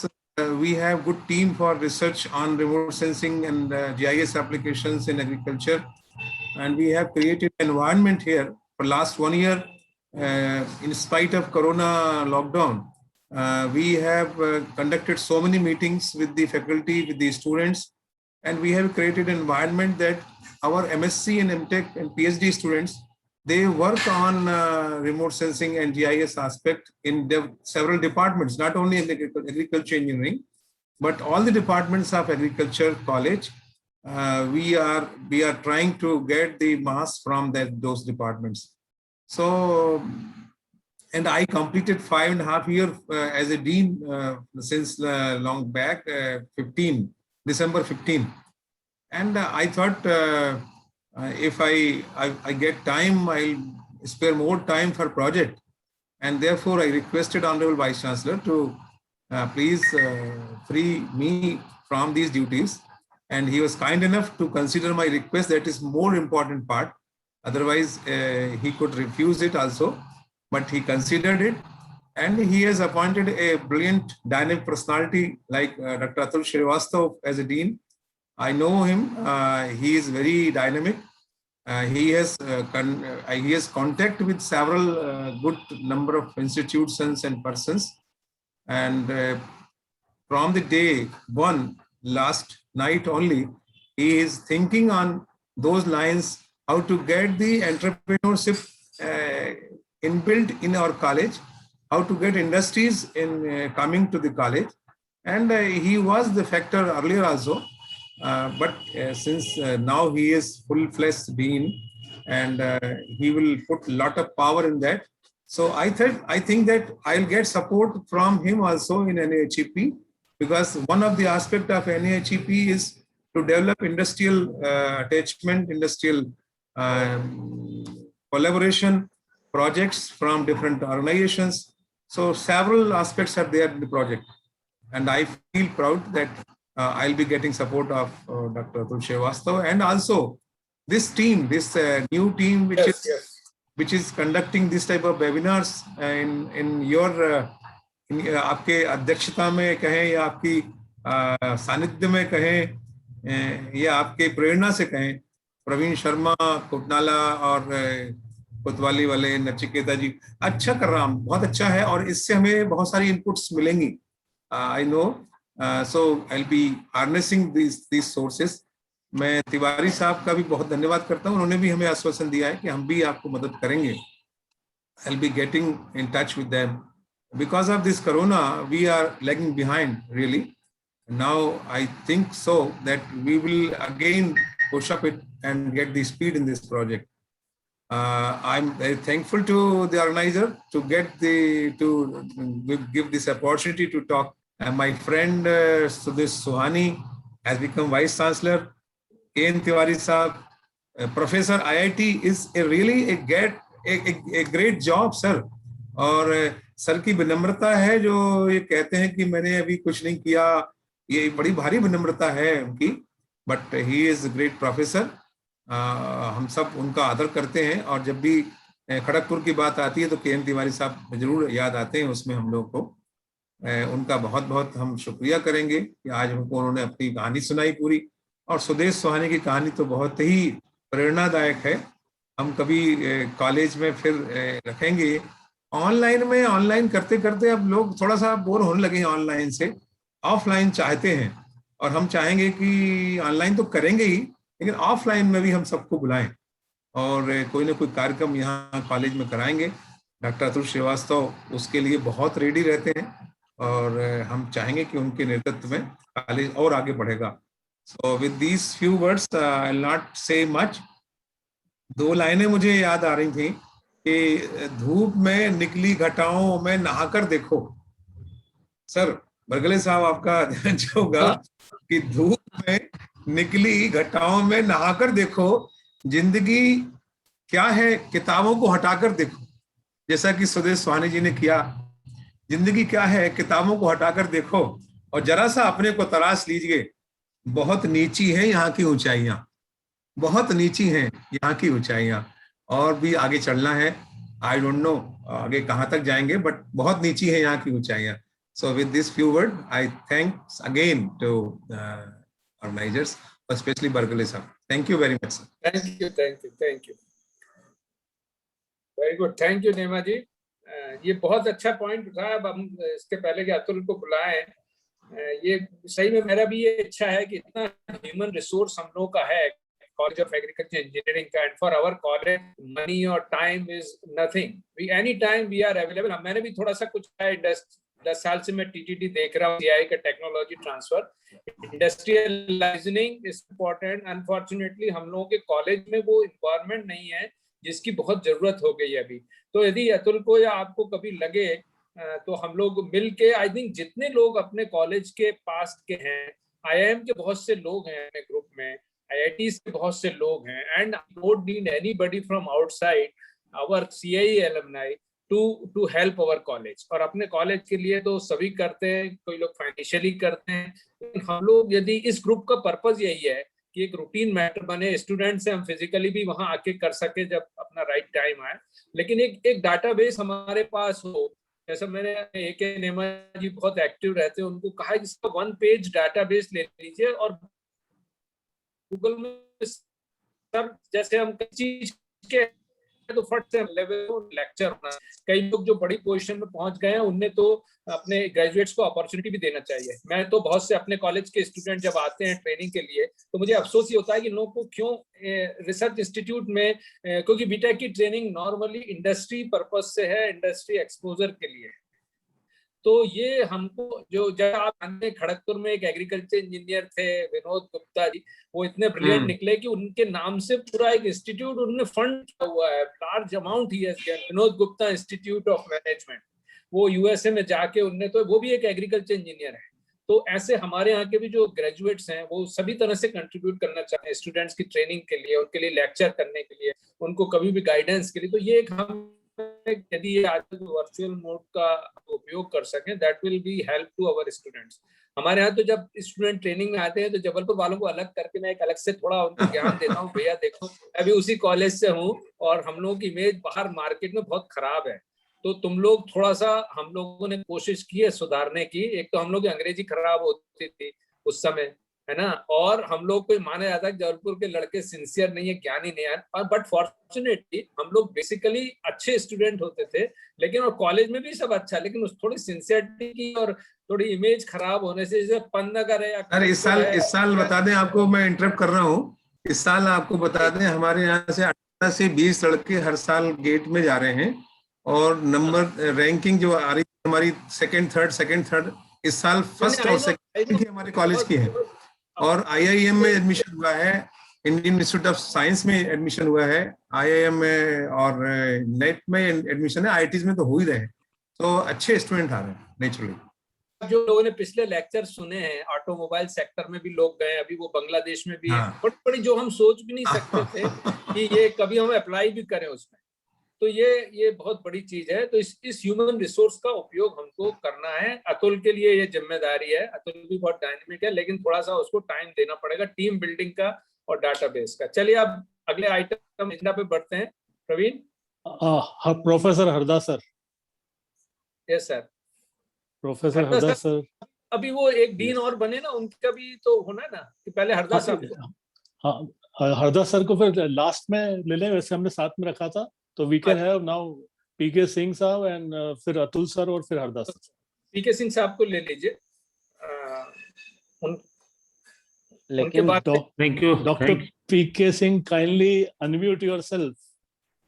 we have good team for research on remote sensing and GIS applications in agriculture, and we have created an environment here for last 1 year. In spite of Corona lockdown, we have conducted so many meetings with the faculty, with the students, and we have created an environment that our MSc and MTech and PhD students, they work on remote sensing and GIS aspect in several departments, not only in agriculture engineering, but all the departments of agriculture college. We are trying to get the mass from those departments. So, and I completed 5.5 years as a dean since long back, December 15. And I thought if I get time, I'll spare more time for project. And therefore, I requested Honorable Vice Chancellor to please free me from these duties. And he was kind enough to consider my request. That is more important part. Otherwise, he could refuse it also. But he considered it. And he has appointed a brilliant, dynamic personality like Dr. Atul Shrivastava as a dean. I know him. He is very dynamic. He has contact with several good number of institutions and persons. And from the day one, last night only, he is thinking on those lines how to get the entrepreneurship inbuilt in our college, how to get industries in coming to the college. And he was the factor earlier also. But since now he is full-fledged dean, and he will put a lot of power in that. So I think that I'll get support from him also in NAHEP, because one of the aspects of NAHEP is to develop industrial attachment, industrial collaboration projects from different organizations. So several aspects are there in the project, and I feel proud that I'll be getting support of Dr. Atul Shrivastava, and also this team, this new team which is conducting this type of webinars in your आपके अध्यक्षता में कहें या आपकी सानिध्य में कहें या आपके प्रेरणा से कहें, प्रवीण शर्मा, कोटनाला और कोतवाली वाले नचिकेता जी अच्छा कर रहा हूं, बहुत अच्छा है, और इससे हमें बहुत सारी इनपुट्स मिलेंगी. I know. So I'll be harnessing these sources. मैं तिवारी साहब का भी बहुत धन्यवाद करता हूँ. उन्होंने भी हमें आश्वासन दिया है कि हम भी आपको मदद करेंगे. I'll be getting in touch with them. Because of this corona, we are lagging behind really. Now I think so that we will again push up it and get the speed in this project. I'm very thankful to the organizer to give this opportunity to talk. My friend Sudesh Sohani has become Vice Chancellor. Tiwari Sahab, Professor IIT is really a great job, sir. और sir की विनम्रता है जो ये कहते हैं कि मैंने अभी कुछ नहीं किया, ये बड़ी भारी विनम्रता है उनकी. But he is great professor. हम सब उनका आदर करते हैं, और जब भी खड़गपुर की बात आती है तो के तिवारी साहब जरूर याद आते हैं उसमें हम लोग को। उनका बहुत बहुत हम शुक्रिया करेंगे कि आज हमको उन्होंने अपनी कहानी सुनाई पूरी। और सुदेश सोहानी की कहानी तो बहुत ही प्रेरणादायक है। हम कभी कॉलेज में फिर रखेंगे। ऑनलाइन करते करते अब लोग थोड़ा सा बोर होने लगे हैं ऑनलाइन से, ऑफलाइन चाहते हैं। और हम चाहेंगे कि ऑनलाइन तो करेंगे ही, लेकिन ऑफलाइन में भी हम सबको बुलाएं और कोई ना कोई कार्यक्रम यहाँ कॉलेज में कराएंगे। डॉक्टर अतुल श्रीवास्तव उसके लिए बहुत रेडी रहते हैं, और हम चाहेंगे कि उनके नेतृत्व में कॉलेज और आगे बढ़ेगा। So with these few words I will not से मच। 2 लाइनें मुझे याद आ रही थी कि धूप में निकली घटाओं में नहाकर देखो। सर बरगले साहब आपका ध्यान होगा कि धूप में निकली घटाओं में नहाकर देखो, जिंदगी क्या है किताबों को हटाकर देखो। जैसा कि सुदेश सोहानी जी ने किया, जिंदगी क्या है किताबों को हटाकर देखो और जरा सा अपने को तलाश लीजिए। बहुत नीची है यहाँ की ऊंचाइयां, बहुत नीची हैं यहाँ की ऊंचाइयां, और भी आगे चलना है। आई डोंट नो आगे कहाँ तक जाएंगे, बट बहुत नीची है यहाँ की ऊंचाइयां। So with this few word I thanks again to organisers, specially Bargale sahab. Thank you very much sir. Thank you very good. Thank you Nema ji. ये बहुत अच्छा पॉइंट उठाया। अब हम इसके पहले कि अतुल को बुलाएं, ये सही में मेरा भी ये इच्छा है कि इतना ह्यूमन रिसोर्स हम लोगों का है कॉलेज ऑफ एग्रीकल्चर इंजीनियरिंग का, and for our college money और time is nothing. We any time we are available. मैंने भी थोड़ा सा कुछ 10 साल से मैं टीटीडी देख रहा हूँ, CTAE का technology transfer, industrialising is important. Unfortunately हम लोगों के कॉलेज में वो इन्वायरमेंट नहीं है जिसकी बहुत जरूरत हो गई है अभी। तो यदि अतुल को या आपको कभी लगे तो हम लोग मिलके, आई थिंक जितने लोग अपने कॉलेज के पास के हैं, IIM के बहुत से लोग हैं अपने ग्रुप में, IITs के बहुत से लोग हैं, and don't need anybody from outside our CIE alumni to help our college. और अपने कॉलेज के लिए तो सभी करते हैं, कोई लोग फाइनेंशियली करते हैं। हम लोग यदि इस ग्रुप का पर्पज यही है कि एक रूटीन मैटर बने, स्टूडेंट से हम फिजिकली भी वहां आके कर सके जब अपना राइट टाइम आए, लेकिन एक डाटाबेस हमारे पास हो। जैसा मैंने AK नेमा जी बहुत एक्टिव रहते हैं, उनको कहा कि 1 पेज डाटाबेस ले लीजिए और गूगल में सब, जैसे हम किसी चीज के तो फट से लेवल लेक्चर होना। कई लोग जो बड़ी पोजीशन में पहुंच गए हैं उनने तो अपने ग्रेजुएट्स को अपॉर्चुनिटी भी देना चाहिए। मैं तो बहुत से अपने कॉलेज के स्टूडेंट जब आते हैं ट्रेनिंग के लिए तो मुझे अफसोस ही होता है कि लोगों को क्यों रिसर्च इंस्टीट्यूट में, क्योंकि बीटेक की ट्रेनिंग नॉर्मली इंडस्ट्री पर्पज से है, इंडस्ट्री एक्सपोजर के लिए। तो ये हमको जो, जब आप जानते हैं खड़गपुर में एक एग्रीकल्चर इंजीनियर थे विनोद गुप्ता जी, वो इतने ब्रिलियंट निकले कि उनके नाम से पूरा एक इंस्टीट्यूट उन्होंने फंड किया हुआ है, लार्ज अमाउंट ही है, Vinod Gupta institute of management. वो USA में जाके उनने, तो वो भी एक एग्रीकल्चर इंजीनियर है। तो ऐसे हमारे यहाँ के भी जो ग्रेजुएट्स हैं वो सभी तरह से कंट्रीब्यूट करना चाहते हैं स्टूडेंट्स की ट्रेनिंग के लिए, उनके लिए लेक्चर करने के लिए, उनको कभी भी गाइडेंस के लिए। तो ये एक हम यदि ये आज वर्चुअल मोड का उपयोग कर सकें, that will be help to our students. हमारे यहाँ तो जब स्टूडेंट ट्रेनिंग में आते हैं तो जबलपुर वालों को अलग करके मैं एक अलग से थोड़ा उनको ज्ञान देता हूँ, भैया देखो अभी उसी कॉलेज से हूँ और हम लोगों की इमेज बाहर मार्केट में बहुत खराब है, तो तुम लोग थोड़ा सा, हम लोगों ने कोशिश की है सुधारने की। एक तो हम लोग की अंग्रेजी खराब होती थी उस समय, है ना, और हम लोग को माना जाता है कि जबलपुर के लड़के सिंसियर नहीं है, ज्ञानी नहीं है, और बट फॉर्चुनेटली हम लोग बेसिकली अच्छे स्टूडेंट होते थे, लेकिन और कॉलेज में भी सब अच्छा, लेकिन उस थोड़ी सिंसियरिटी की और थोड़ी इमेज खराब होने से, जैसे पन्नगर है। अरे इस साल बता दें आपको, मैं इंटरप्ट कर रहा हूँ, इस साल आपको बता दें हमारे यहाँ से 18 से 20 लड़के हर साल गेट में जा रहे हैं, और नंबर रैंकिंग जो आ रही है हमारी सेकंड थर्ड, इस साल फर्स्ट और सेकंड की हमारे कॉलेज की है। और IIM में एडमिशन हुआ है, इंडियन इंस्टीट्यूट ऑफ साइंस में एडमिशन हुआ है, IIM में और नेट में एडमिशन है, IITs में तो हो ही रहे हैं। तो अच्छे स्टूडेंट आ रहे हैं नेचुरली। जो लोगों ने पिछले लेक्चर सुने हैं, ऑटोमोबाइल सेक्टर में भी लोग गए, अभी वो बांग्लादेश में भी है, बड़ी जो हम सोच भी नहीं सकते थे कि ये कभी हम अप्लाई भी करें उसमें। तो ये बहुत बड़ी चीज है। तो इस ह्यूमन रिसोर्स का उपयोग हमको करना है। अतुल के लिए ये जिम्मेदारी है। अतुल भी बहुत डायनेमिक है, लेकिन थोड़ा सा उसको टाइम देना पड़ेगा टीम बिल्डिंग का और डाटाबेस का। चलिए अब अगले आइटम एजेंडा पे बढ़ते हैं। Praveen. Professor Harda sir. Yes sir. Professor Harda sir अभी वो एक डीन और बने ना, उनका भी तो होना है ना कि पहले हरदा साहब को। हाँ, हरदा सर को फिर लास्ट में ले लें, वैसे हमने साथ में रखा था। तो वी कैन हैव नाउ पीके सिंह साहब एंड फिर अतुल सर और फिर हरदा सर। पीके सिंह साहब को ले लीजिए। लेकिन thank you doctor P K Singh, kindly unmute yourself.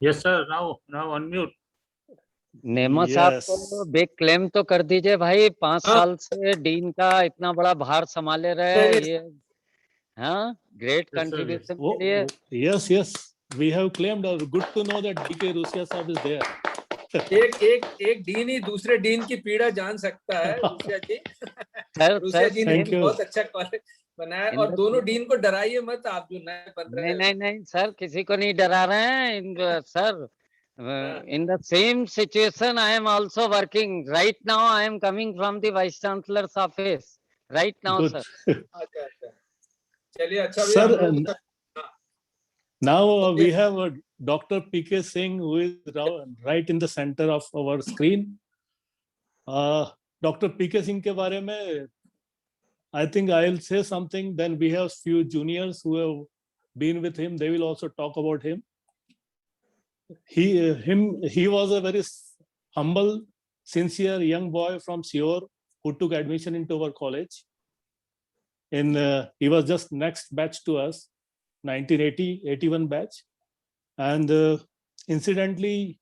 Yes sir, now unmute. Nema साहब को बिग क्लेम तो कर दीजिए भाई, 5 साल से डीन का इतना बड़ा भार संभाले रहे ये। हाँ, ग्रेट कंट्रीब्यूशन के लिए। Yes yes, we have claimed और good to know that D K Rusia sahab is there. एक डीन ही दूसरे डीन की पीड़ा जान सकता है। रूसिया जी, रूसिया जी ने बहुत अच्छा कॉलेज बनाया। और दोनों डीन को डराइए मत, आप जो नए बन रहे हैं। नहीं सर, किसी को नहीं डरा रहे हैं sir. In the same situation, I am also working right now. I am coming from the Vice Chancellor's office right now, sir. अच्छा। चलिए, अच्छा sir. Now we have Dr. P.K. Singh, who is right in the center of our screen. Dr. P.K. Singh के बारे में I think I'll say something. Then we have few juniors who have been with him. They will also talk about him. He was a very humble, sincere young boy from Seoul who took admission into our college. He was just next batch to us, 1980-81 batch. And incidentally,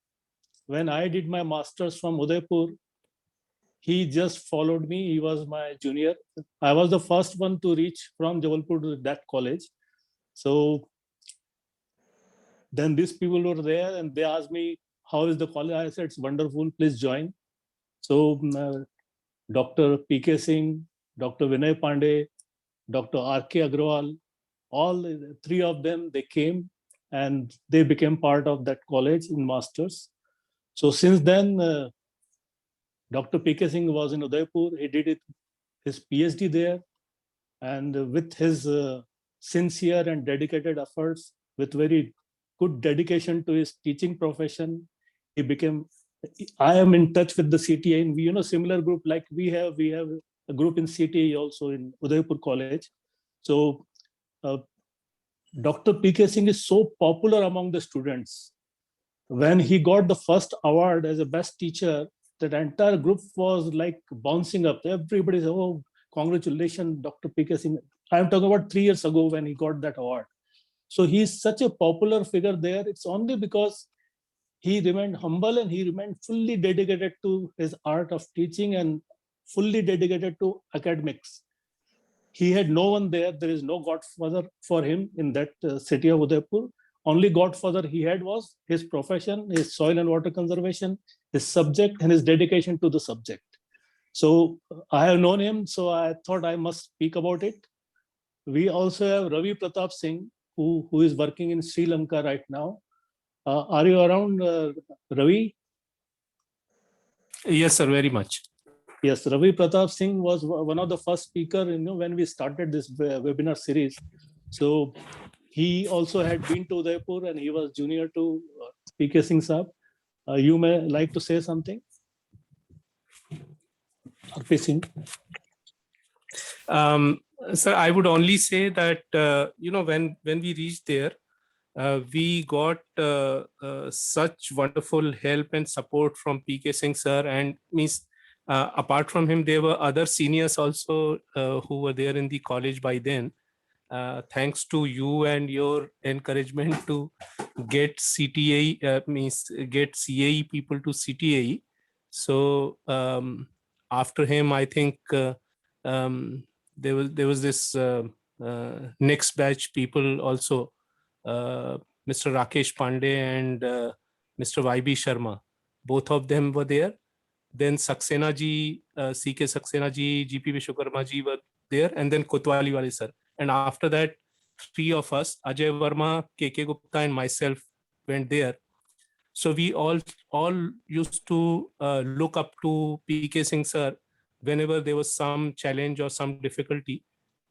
when I did my master's from Udaipur, he just followed me. He was my junior. I was the first one to reach from Jabalpur to that college. So then these people were there and they asked me, how is the college? I said, it's wonderful, please join. So Dr. P.K. Singh, Dr. Vinay Pandey, Dr. R.K. Agrawal, all three of them, they came and they became part of that college in masters. So since then, Dr. P.K. Singh was in Udaipur. He did his PhD there. And with his sincere and dedicated efforts, with very good dedication to his teaching profession, he became, I am in touch with the CTAE, and we, similar group like we have a group in CTAE also in Udaipur College. So Dr. P.K. Singh is so popular among the students. When he got the first award as a best teacher, that entire group was like bouncing up. Everybody said, oh, congratulations, Dr. P.K. Singh. I'm talking about 3 years ago when he got that award. So he's such a popular figure there. It's only because he remained humble and he remained fully dedicated to his art of teaching and fully dedicated to academics. He had no one there. There is no godfather for him in that city of Udaipur. Only godfather he had was his profession, his soil and water conservation, his subject, and his dedication to the subject. So I have known him, so I thought I must speak about it. We also have Ravi Pratap Singh, who is working in Sri Lanka right now. Are you around, Ravi? Yes, sir, very much. Yes, Ravi Pratap Singh was one of the first speakers, when we started this webinar series. So he also had been to Udaipur and he was junior to P.K. Singh Saab. You may like to say something? R.P. Singh. Sir, I would only say that, when we reached there, we got such wonderful help and support from P.K. Singh sir, and apart from him, there were other seniors also who were there in the college by then. Thanks to you and your encouragement to get CTAE, get CAE people to CTAE. So after him, I think there was this next batch people also, Mr. Rakesh Pandey and Mr. YB Sharma. Both of them were there. Then Saxena ji, CK Saxena ji, GP Vishwakarma ji were there, and then Kotwali wale sir. And after that, 3 of us, Ajay Verma, KK Gupta, and myself went there. So we all used to look up to PK Singh sir whenever there was some challenge or some difficulty,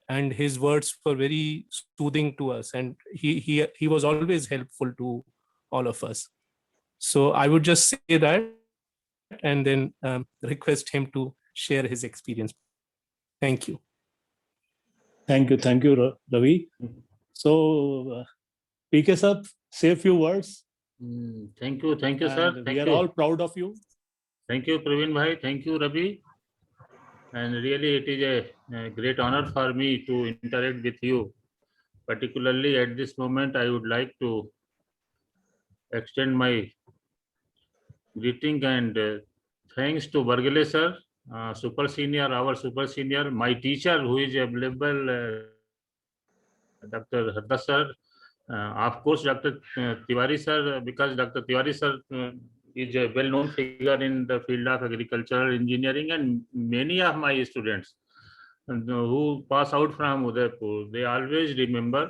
and his words were very soothing to us, and he was always helpful to all of us. So I would just say that, and then request him to share his experience. Thank you. Thank you, Ravi. So, PK sir, say a few words. Thank you, sir. We are all proud of you. Thank you, Praveen bhai. Thank you, Ravi. And really, it is a great honor for me to interact with you. Particularly at this moment, I would like to extend my greeting and thanks to Bargale sir, our super senior, my teacher who is available, Dr. Hadda sir, of course, Dr. Tiwari sir, because Dr. Tiwari sir is a well-known figure in the field of agricultural engineering, and many of my students who pass out from Udaipur, they always remember.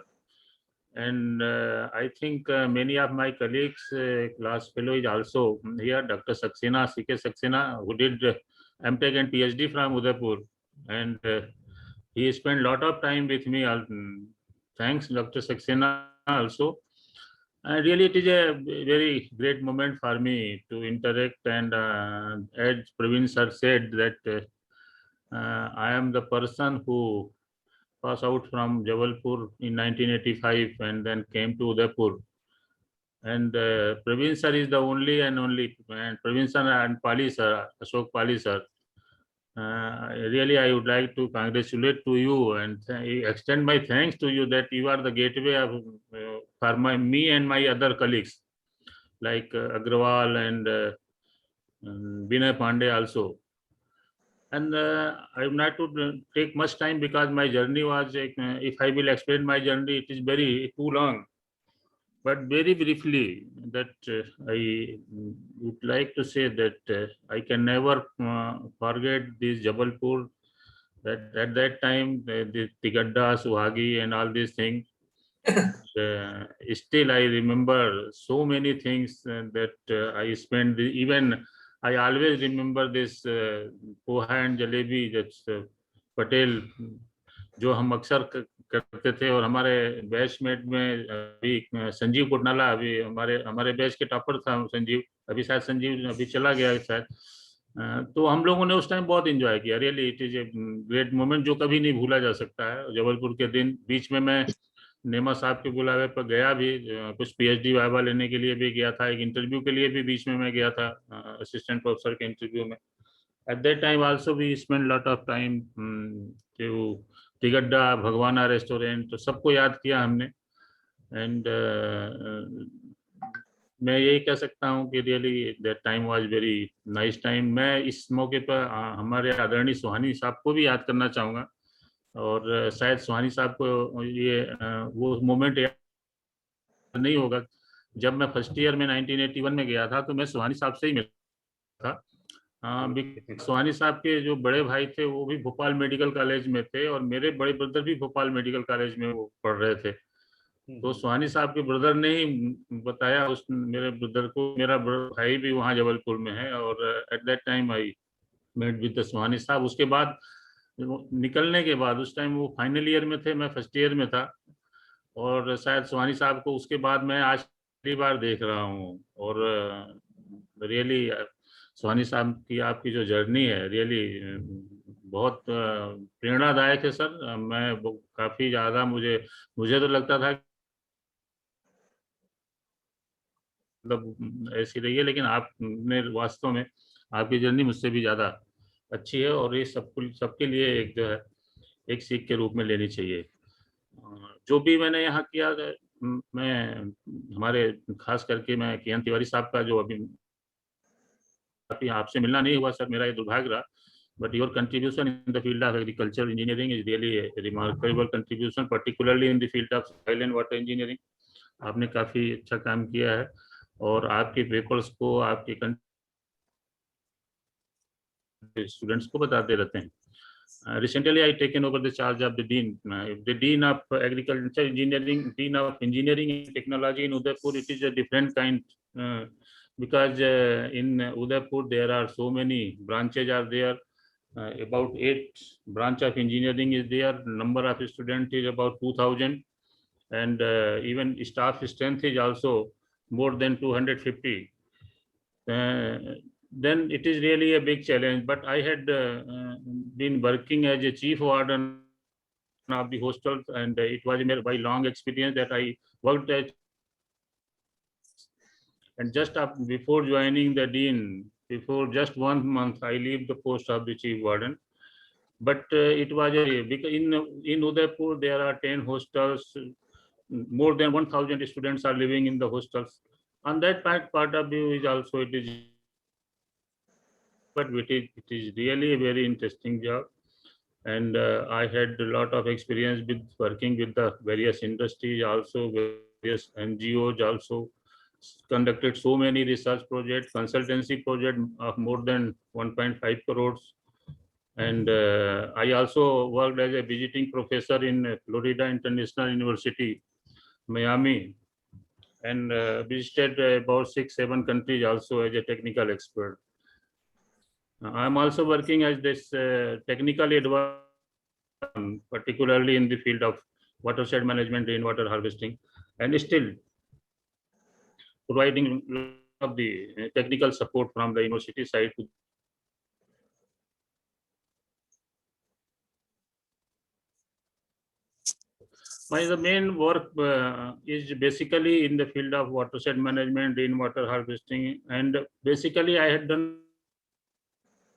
And I think many of my colleagues, class fellow is also here, Dr. Saxena, CK Saxena, who did MTech and PhD from Udaipur, and he spent a lot of time with me. Thanks, Dr. Saxena also. And really, it is a very great moment for me to interact. And as Praveen sir said, that I am the person who passed out from Jabalpur in 1985 and then came to Udaipur. And Praveen sir is the only, and Praveen sir and Pali sir, Ashok Pali sir. Really, I would like to congratulate to you and extend my thanks to you that you are the gateway of, for me and my other colleagues like Agrawal and Binay Pandey also. And I am not to take much time because my journey was, if I will explain my journey, it is very too long. But very briefly, that I would like to say that I can never forget this Jabalpur. That at that time, the Tigadda, Suhagi, and all these things. Still, I remember so many things that I spent. Even I always remember this poha and jalebi. That's Patel, जो हम अक्सर करते थे, और हमारे batchmate में अभी संजीव कुटनाला, अभी हमारे बैच के टॉपर था संजीव, अभी शायद संजीव अभी चला गया शायद, तो हम लोगों ने उस टाइम बहुत एंजॉय किया. Really it is a great moment जो कभी नहीं भूला जा सकता है. जबलपुर के दिन, बीच में मैं नेमा साहब के बुलावे पर गया भी, कुछ पीएचडी वाइवा लेने के लिए भी गया था, एक इंटरव्यू के लिए भी बीच में मैं गया था, असिस्टेंट प्रोफेसर के इंटरव्यू में. At that time also we spend lot of time to Tigadda, Bhagwana restaurant, तो सबको याद किया हमने. एंड मैं यही कह सकता हूँ कि really that time was very nice time. मैं इस मौके पर हमारे आदरणीय सोहानी साहब को भी याद करना चाहूँगा, और शायद सोहानी साहब को ये वो मोमेंट याद नहीं होगा. जब मैं फर्स्ट ईयर में 1981 में गया था, तो मैं सोहानी साहब से ही मिला था. सोहानी साहब के जो बड़े भाई थे वो भी भोपाल मेडिकल कॉलेज में थे, और मेरे बड़े ब्रदर भी भोपाल मेडिकल कॉलेज में वो पढ़ रहे थे. तो सोहानी साहब के ब्रदर ने ही बताया उस मेरे ब्रदर को, मेरा भाई भी वहाँ जबलपुर में है, और at that time I met with the Sohani sahab. उसके बाद निकलने के बाद, उस टाइम वो फाइनल ईयर में थे, मैं फर्स्ट ईयर में था, और शायद सोहानी साहब को उसके बाद मैं आज पहली बार देख रहा हूँ. और रियली सोहानी साहब की आपकी जो जर्नी है रियली बहुत प्रेरणादायक है सर. मैं काफ़ी ज़्यादा मुझे तो लगता था मतलब ऐसी रही है, लेकिन आपने वास्तव में आपकी जर्नी मुझसे भी ज़्यादा अच्छी है, और ये सबके लिए एक जो है एक सीख के रूप में लेनी चाहिए. जो भी मैंने यहाँ किया, मैं हमारे खास करके मैं कियान तिवारी साहब का जो अभी आपसे मिलना नहीं हुआ सर, मेरा ये दुर्भाग्य रहा. But your contribution in the field of agriculture engineering is really remarkable contribution, particularly in the field of soil and water engineering. आपने काफ़ी अच्छा काम किया है, और आपके पेपर्स को आपके स्टूडेंट्स को बताते रहते हैं. Recently, I taken over the charge of the dean of agriculture engineering, dean of engineering and technology in Udaipur. It is a different kind because in Udaipur there are so many branches are there. About 8 branch of engineering is there. Number of students is about 2,000, and even staff strength is also more than 250. Then it is really a big challenge. But I had been working as a chief warden of the hostels, and it was a very long experience that I worked as. And just before joining the dean, before just 1 month, I leave the post of the chief warden. But it was because in Udaipur there are 10 hostels, more than 1,000 students are living in the hostels. On that part of view is also it is, but it is really a very interesting job. And I had a lot of experience with working with the various industries, also various NGOs, also conducted so many research projects, consultancy project of more than 1.5 crores. And I also worked as a visiting professor in Florida International University, Miami, and visited about 6-7 countries also as a technical expert. I'm also working as this technical advisor, particularly in the field of watershed management, rainwater harvesting, and still providing of the technical support from the university side to the main work is basically in the field of watershed management, rainwater harvesting, and basically I had done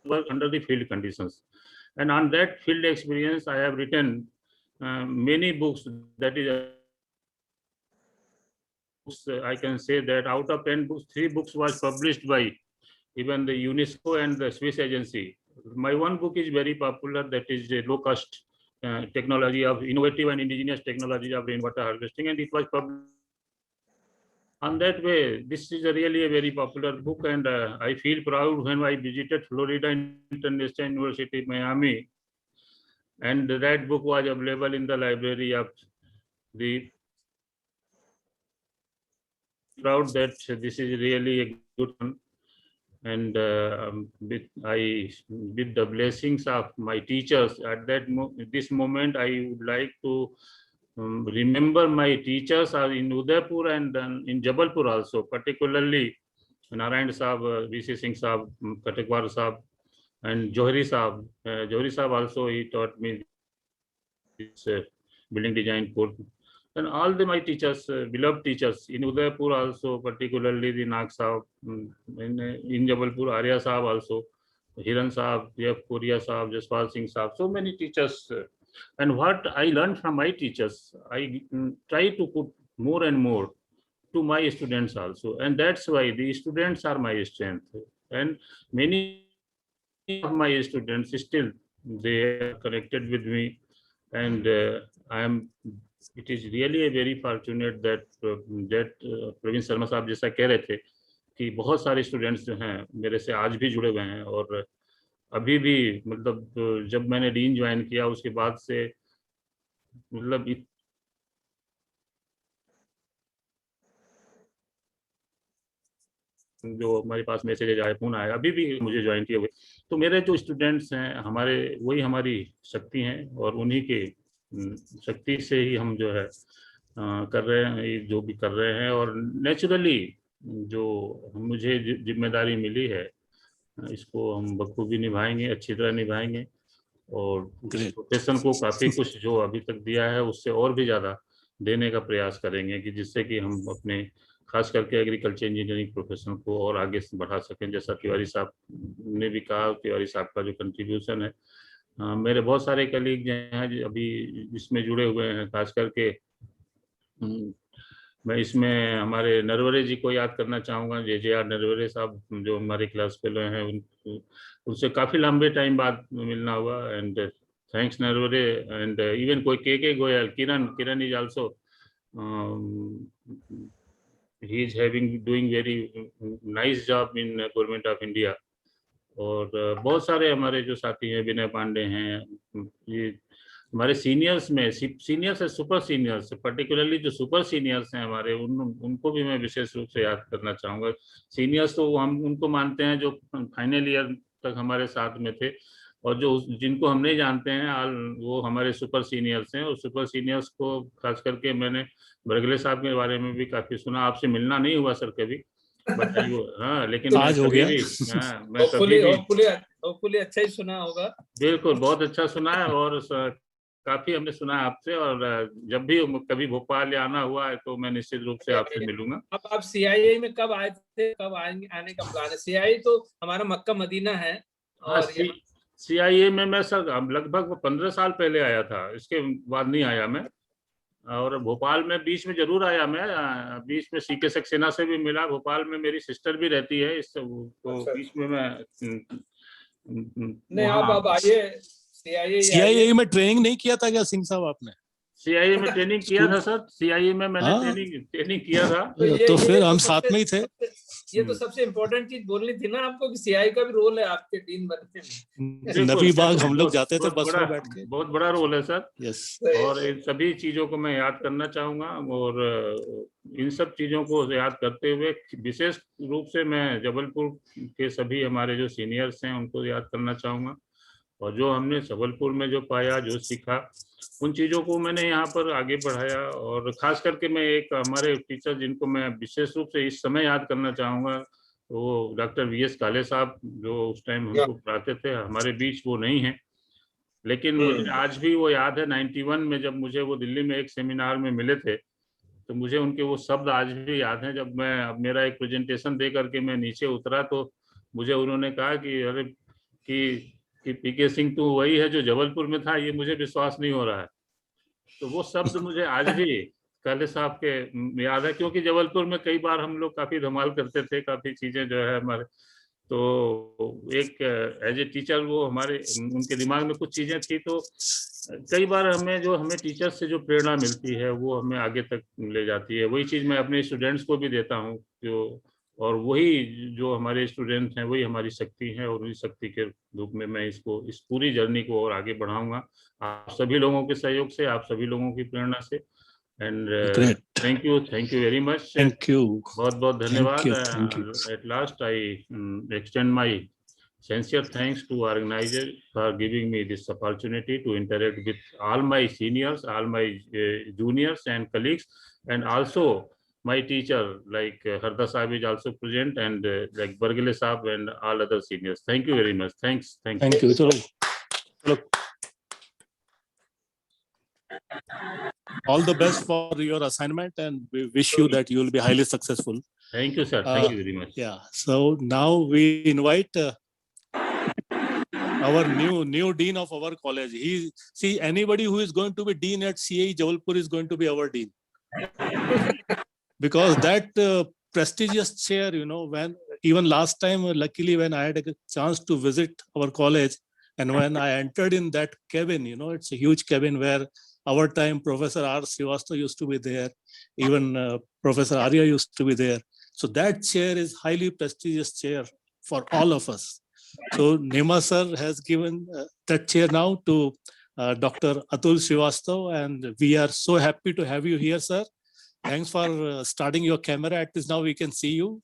work under the field conditions. And on that field experience, I have written many books. That is, I can say that out of 10 books, 3 books was published by even the UNESCO and the Swiss agency. My one book is very popular, that is a low-cost technology of innovative and indigenous technology of rainwater harvesting, and it was published. On that way, this is really a very popular book, and I feel proud when I visited Florida International University, Miami, and that book was available in the library of the. Proud that this is really a good one, and with the blessings of my teachers at this moment, I would like to remember my teachers are in Udaipur and in Jabalpur also, particularly Narayan Saab, VC Singh Saab, Katekwar Saab, and Johari Saab. Johari Saab also, he taught me this building design course. And all my teachers, beloved teachers in Udaipur also, particularly the Nag Saab, in Jabalpur, Arya Saab also, Hiran Saab, F. Korea Saab, Jaspal Singh Saab, so many teachers. And what I learned from my teachers, I try to put more and more to my students also. And that's why the students are my strength. And many of my students still, they are connected with me. And it is really a very fortunate that Praveen Sharma साहब जैसा कह रहे थे कि बहुत सारे students जो हैं मेरे से आज भी जुड़े हुए हैं, और अभी भी मतलब जब मैंने डीन ज्वाइन किया उसके बाद से मतलब जो हमारे पास मैसेज आए, फोन आए, अभी भी मुझे ज्वाइन किए हुए, तो मेरे जो स्टूडेंट्स हैं हमारे, वही हमारी शक्ति हैं, और उन्हीं के शक्ति से ही हम जो है कर रहे हैं जो भी कर रहे हैं। और नेचुरली जो मुझे जिम्मेदारी मिली है इसको हम बखूबी निभाएंगे, अच्छी तरह निभाएंगे, और प्रोफेशन को काफ़ी कुछ जो अभी तक दिया है उससे और भी ज़्यादा देने का प्रयास करेंगे, कि जिससे कि हम अपने खास करके एग्रीकल्चर इंजीनियरिंग प्रोफेशन को और आगे बढ़ा सकें। जैसा तिवारी साहब ने भी कहा, तिवारी साहब का जो कंट्रीब्यूशन है, मेरे बहुत सारे कलीग जो हैं अभी इसमें जुड़े हुए हैं, खास करके मैं इसमें हमारे नरवरे जी को याद करना चाहूँगा, JJR नरवरे साहब जो हमारे क्लास फेलो हैं, उनसे काफ़ी लंबे टाइम बाद मिलना हुआ, and thanks Narware. And even कोई K Goyal, Kiran is also, he is doing very nice job in government of India. और बहुत सारे हमारे जो साथी हैं, विनय पांडे हैं, ये हमारे सीनियर्स में, सीनियर्स है सुपर सीनियर्स, पर्टिकुलरली जो सुपर सीनियर्स हैं हमारे, उनको भी मैं विशेष रूप से याद करना चाहूँगा। सीनियर्स तो हम उनको मानते हैं जो फाइनल ईयर तक हमारे साथ में थे, और जो जिनको हम नहीं जानते हैं वो हमारे सुपर सीनियर्स हैं। और सुपर सीनियर्स को खास करके मैंने बरगले साहब के बारे में भी काफी सुना। आपसे मिलना नहीं हुआ सर कभी, बट हाँ, लेकिन आज हो गया। मैं कभी भी होपफुली अच्छा ही सुना होगा। बिल्कुल, बहुत अच्छा सुना है, और काफी हमने सुना है आपसे, और जब भी कभी भोपाल आना हुआ है तो मैं निश्चित रूप से आपसे मिलूंगा। अब आप CIAE में कब आए थे, कब आने का प्लान है? CIAE तो हमारा मक्का मदीना है। हाँ, CIA में मैं सर लगभग 15 साल पहले आया था, इसके बाद नहीं आया मैं। और भोपाल में बीच में जरूर आया मैं, बीच में CK सक्सेना से भी मिला। भोपाल में मेरी सिस्टर भी रहती है, तो बीच में मैं नहीं, आप आइए CIA में ट्रेनिंग नहीं किया था क्या सिंह साहब आपने? CIA में ट्रेनिंग किया था सर, CIA में मैंने ट्रेनिंग किया था। तो फिर हम साथ में ही थे। ये तो सबसे इम्पोर्टेंट चीज बोलनी थी ना आपको कि CI का भी रोल है आपके डीन बनने में। नबी बाग हम लोग जाते थे बस में बैठ के। बहुत बड़ा रोल है सर। यस। और इन सभी चीजों को मैं याद करना चाहूंगा, और इन सब चीजों को याद करते हुए विशेष रूप से मैं जबलपुर के सभी हमारे जो सीनियर्स हैं उनको याद करना चाहूंगा। और जो हमने जबलपुर में जो पाया, जो सीखा, उन चीज़ों को मैंने यहाँ पर आगे बढ़ाया। और खास करके मैं एक हमारे टीचर जिनको मैं विशेष रूप से इस समय याद करना चाहूँगा, वो डॉक्टर VS काले साहब, जो उस टाइम हमको पढ़ाते थे। हमारे बीच वो नहीं है, लेकिन मुझे आज भी वो याद है 91 में जब मुझे वो दिल्ली में एक सेमिनार में मिले थे, तो मुझे उनके वो शब्द आज भी याद हैं। जब मैं मेरा एक प्रेजेंटेशन दे करके मैं नीचे उतरा, तो मुझे उन्होंने कहा कि अरे कि PK सिंह तो वही है जो जबलपुर में था, ये मुझे विश्वास नहीं हो रहा है। तो वो शब्द मुझे आज भी काले साहब के याद है, क्योंकि जबलपुर में कई बार हम लोग काफी धमाल करते थे, काफी चीजें जो है हमारे, तो एक एज ए टीचर वो हमारे उनके दिमाग में कुछ चीजें थी। तो कई बार हमें टीचर्स से जो प्रेरणा मिलती है वो हमें आगे तक ले जाती है। वही चीज मैं अपने स्टूडेंट्स को भी देता हूँ, और वही जो हमारे स्टूडेंट हैं वही हमारी शक्ति है, और उसी शक्ति के रूप में मैं इस पूरी जर्नी को और आगे बढ़ाऊंगा, आप सभी लोगों के सहयोग से, आप सभी लोगों की प्रेरणा से। And thank you very much. Thank you, बहुत बहुत धन्यवाद। you. At last I extend my sincere thanks to organizer for giving me this opportunity to interact with all my seniors, all my juniors and colleagues, and also my teacher like Harda Sahib is also present, and like Bargale Sahib and all other seniors. Thank you very much. Thanks. Thank you. Chalo. All the best for your assignment, and we wish you that you will be highly successful. Thank you, sir. Thank you very much. Yeah. So now we invite our new dean of our college. Anybody who is going to be dean at CAE Jabalpur is going to be our dean, because that prestigious chair, when even last time, luckily when I had a chance to visit our college, and when I entered in that cabin, it's a huge cabin where our time Professor R. Shrivastava used to be there, even Professor Arya used to be there. So that chair is highly prestigious chair for all of us. So Nema sir has given that chair now to Dr. Atul Shrivastava, and we are so happy to have you here, sir. Thanks for starting your camera. At least now we can see you.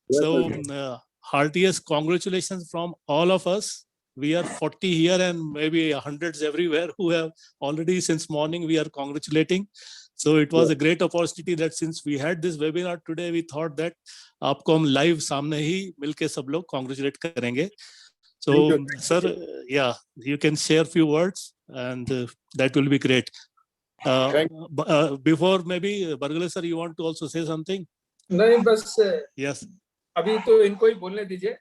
Yes, so heartiest congratulations from all of us. We are 40 here and maybe hundreds everywhere who have already since morning we are congratulating. So it was a great opportunity that since we had this webinar today, we thought that आपको हम live सामने ही मिलके सब लोग congratulate करेंगे. So sir, yeah, you can share few words, and that will be great. Before maybe Bargale sir, you want to also say something? नहीं, बस yes. अभी तो इनको ही बोलने दीजिए.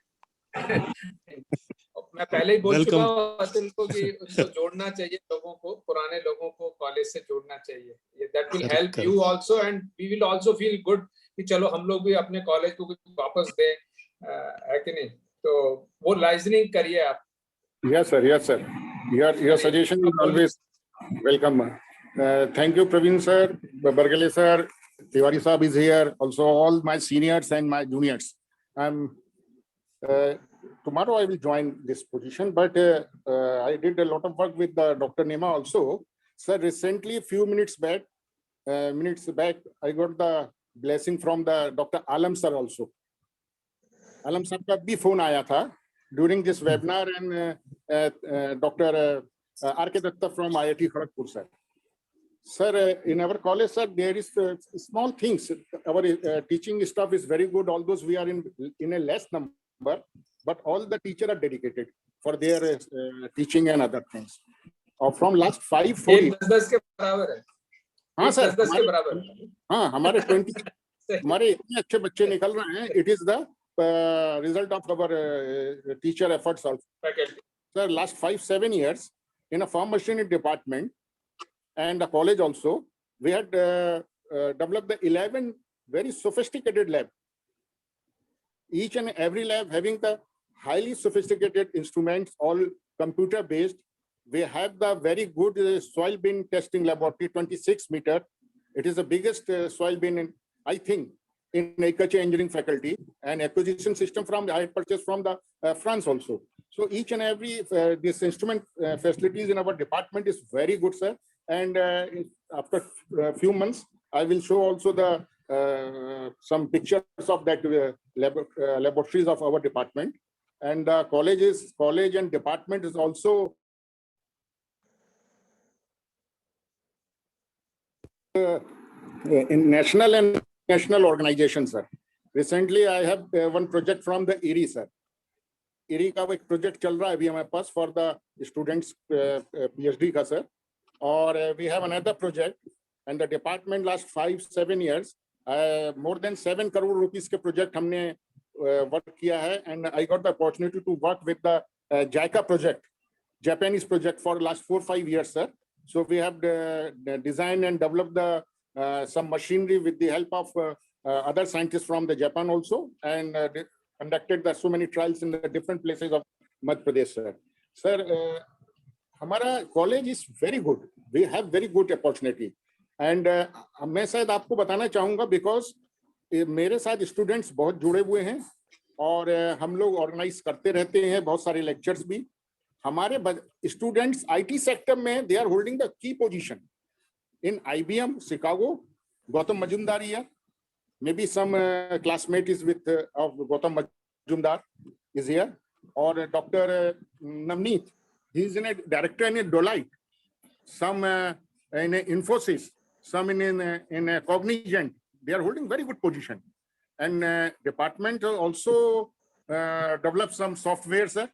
मैं पहले ही बोल चुका हूँ अतुल को कि उनको जोड़ना चाहिए, लोगों को, पुराने लोगों को कॉलेज से जोड़ना चाहिए. That will help you also, and we will also feel good कि चलो हम लोग भी अपने कॉलेज को वापस दें, है कि नहीं? तो वो लाइजनिंग करिए आप. Yes sir, yes sir. Your suggestion is always welcome. Thank you Praveen sir, Bargale sir, Tiwari sahab is here, also all my seniors and my juniors. I'm tomorrow I will join this position, but I did a lot of work with Dr. Nema also. Sir, recently, few minutes back, I got the blessing from the Dr. Alam sir also. Alam sir का भी phone आया था during this webinar, and Dr. R.K. Datta from IIT Kharagpur, sir. Sir, in our college, sir, there is small things. Our teaching staff is very good, although we are in a less number, but all the teachers are dedicated for their teaching and other things. From last 5-4 years. 10 के बराबर है. हाँ sir, 10 के बराबर. हाँ हमारे 20 हमारे इतने अच्छे बच्चे निकल रहे हैं. It is the result of our teacher efforts also. Sir, last 5-7 years in a farm machinery department and the college also, we had developed the 11 very sophisticated lab. Each and every lab having the highly sophisticated instruments, all computer based. We have the very good soil bin testing laboratory, 26 meter. It is the biggest soil bin in, I think, in agriculture engineering faculty, and acquisition system from I purchased from the France also. So each and every this instrument facilities in our department is very good, sir. And after a few months, I will show also the some pictures of that laboratories of our department. And the college and department is also in national and national organizations, sir. Recently, I have one project from the IRI, sir. IRI का एक project चल रहा है अभी हमारे पास for the students PhD का, sir. Or we have another project, and the department last 5-7 years, more than 7 crore rupees के project हमने work किया है, and I got the opportunity to work with the JICA project, Japanese project for last 4-5 years, sir. So we have designed and developed the some machinery with the help of other scientists from the Japan also, and conducted so many trials in the different places of Madhya Pradesh, sir. Sir, हमारा college is very good. We have very good opportunity, and मैं शायद आपको बताना चाहूँगा because मेरे साथ students बहुत जुड़े हुए हैं, और हम लोग organize करते रहते हैं बहुत सारे lectures भी. हमारे students IT sector में they are holding the key position in IBM Chicago. Gautam Majumdar here, maybe some classmate is with of Gautam Majumdar is here, or Dr. Navneet, he is in a director in a Deloitte, some in Infosys, some in Cognizant. They are holding very good position, and department also develop some software, sir.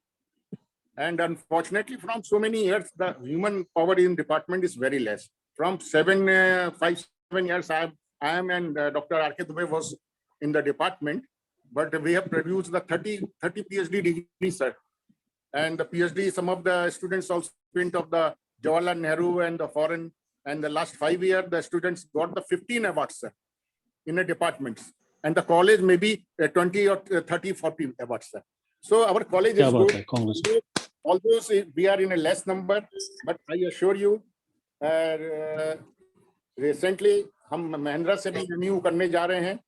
And unfortunately, from so many years, the human power in department is very less. From 5-7 years, I am and Dr. R.K. Dubey was in the department, but we have produced the 30 PhD degrees, sir. And the PhD, some of the students also went of the Jawaharlal Nehru and the foreign, and the last 5 years, the students got the 15 awards, sir, in the departments. And the college maybe 20 or 30, 40 awards, sir. So our college is good. Although we are in a less number, but I assure you, recently हम महिंद्रा से भी renew करने जा रहे हैं.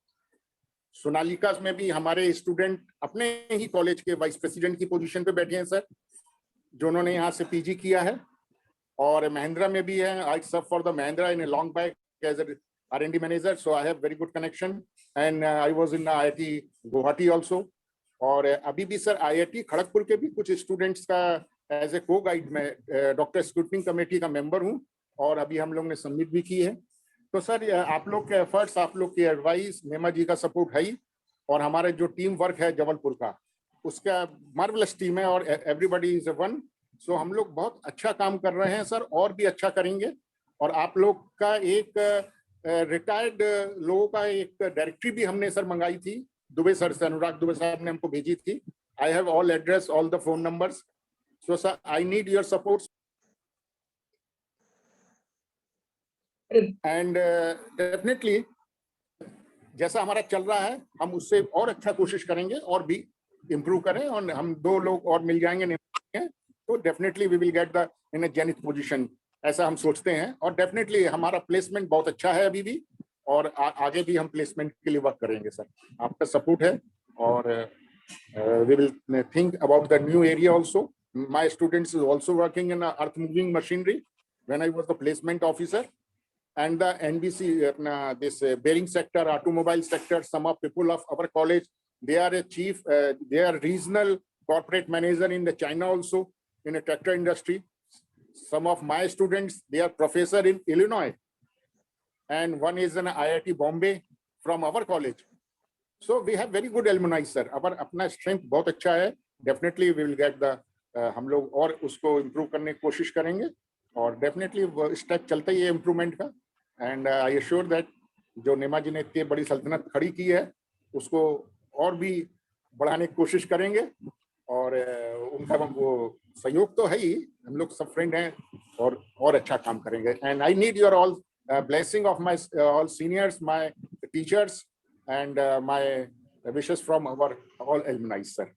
सोनालिका में भी हमारे स्टूडेंट अपने ही कॉलेज के वाइस प्रेसिडेंट की पोजीशन पे बैठे हैं, सर, जो उन्होंने यहाँ से पीजी किया है. और महिंद्रा में भी है. I served for the Mahindra in a long back as a R&D manager, so I have very good connection. And I was in IIT Guwahati also. और अभी भी सर IIT खड़गपुर के भी कुछ स्टूडेंट्स का एज ए को guide में doctor स्क्रूटनिंग committee का मेंबर हूं, और अभी हम लोग ने सबमिट भी की है. तो सर आप लोग के एफर्ट्स, आप लोग की एडवाइस, नेमा जी का सपोर्ट है ही, और हमारे जो टीम वर्क है जबलपुर का, उसका मार्वलस टीम है, और एवरीबॉडी इज वन. सो हम लोग बहुत अच्छा काम कर रहे हैं सर, और भी अच्छा करेंगे. और आप लोग का एक रिटायर्ड लोगों का एक डायरेक्टरी भी हमने सर मंगाई थी दुबे सर से, अनुराग दुबे साहब ने हमको भेजी थी. I have all address, all the phone numbers. So sir I need your support, and definitely जैसा हमारा चल रहा है हम उससे और अच्छा कोशिश करेंगे, और भी इम्प्रूव करें. और हम 2 लोग और मिल जाएंगे तो definitely we will get the in a zenith position, ऐसा हम सोचते हैं. और डेफिनेटली हमारा प्लेसमेंट बहुत अच्छा है अभी भी, और आगे भी हम प्लेसमेंट के लिए वर्क करेंगे सर. आपका सपोर्ट है, और We will think about the new area also. My students is also working in earth moving machinery when I was the placement officer. And the NBC, this bearing sector, automobile sector, some of people of our college, they are a chief, they are regional corporate manager in the China also, in a tractor industry. Some of my students, they are professor in Illinois. And one is an IIT Bombay from our college. So we have very good alumni, sir. Our अपना strength बहुत अच्छा है. Definitely we will get the हम लोग और उसको improve करने की कोशिश करेंगे. और definitely वो step चलता ही है improvement का. And I assure that जो नेमा जी ने इतनी बड़ी सल्तनत खड़ी की है, उसको और भी बढ़ाने की कोशिश करेंगे. और उनका वो सहयोग तो है ही, हम लोग सब फ्रेंड हैं और अच्छा काम करेंगे. And I need your all blessing of my all seniors, my teachers, and my wishes from our all alumni, sir.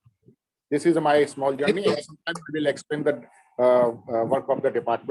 This is my small journey. Sometimes we will explain the work of the department.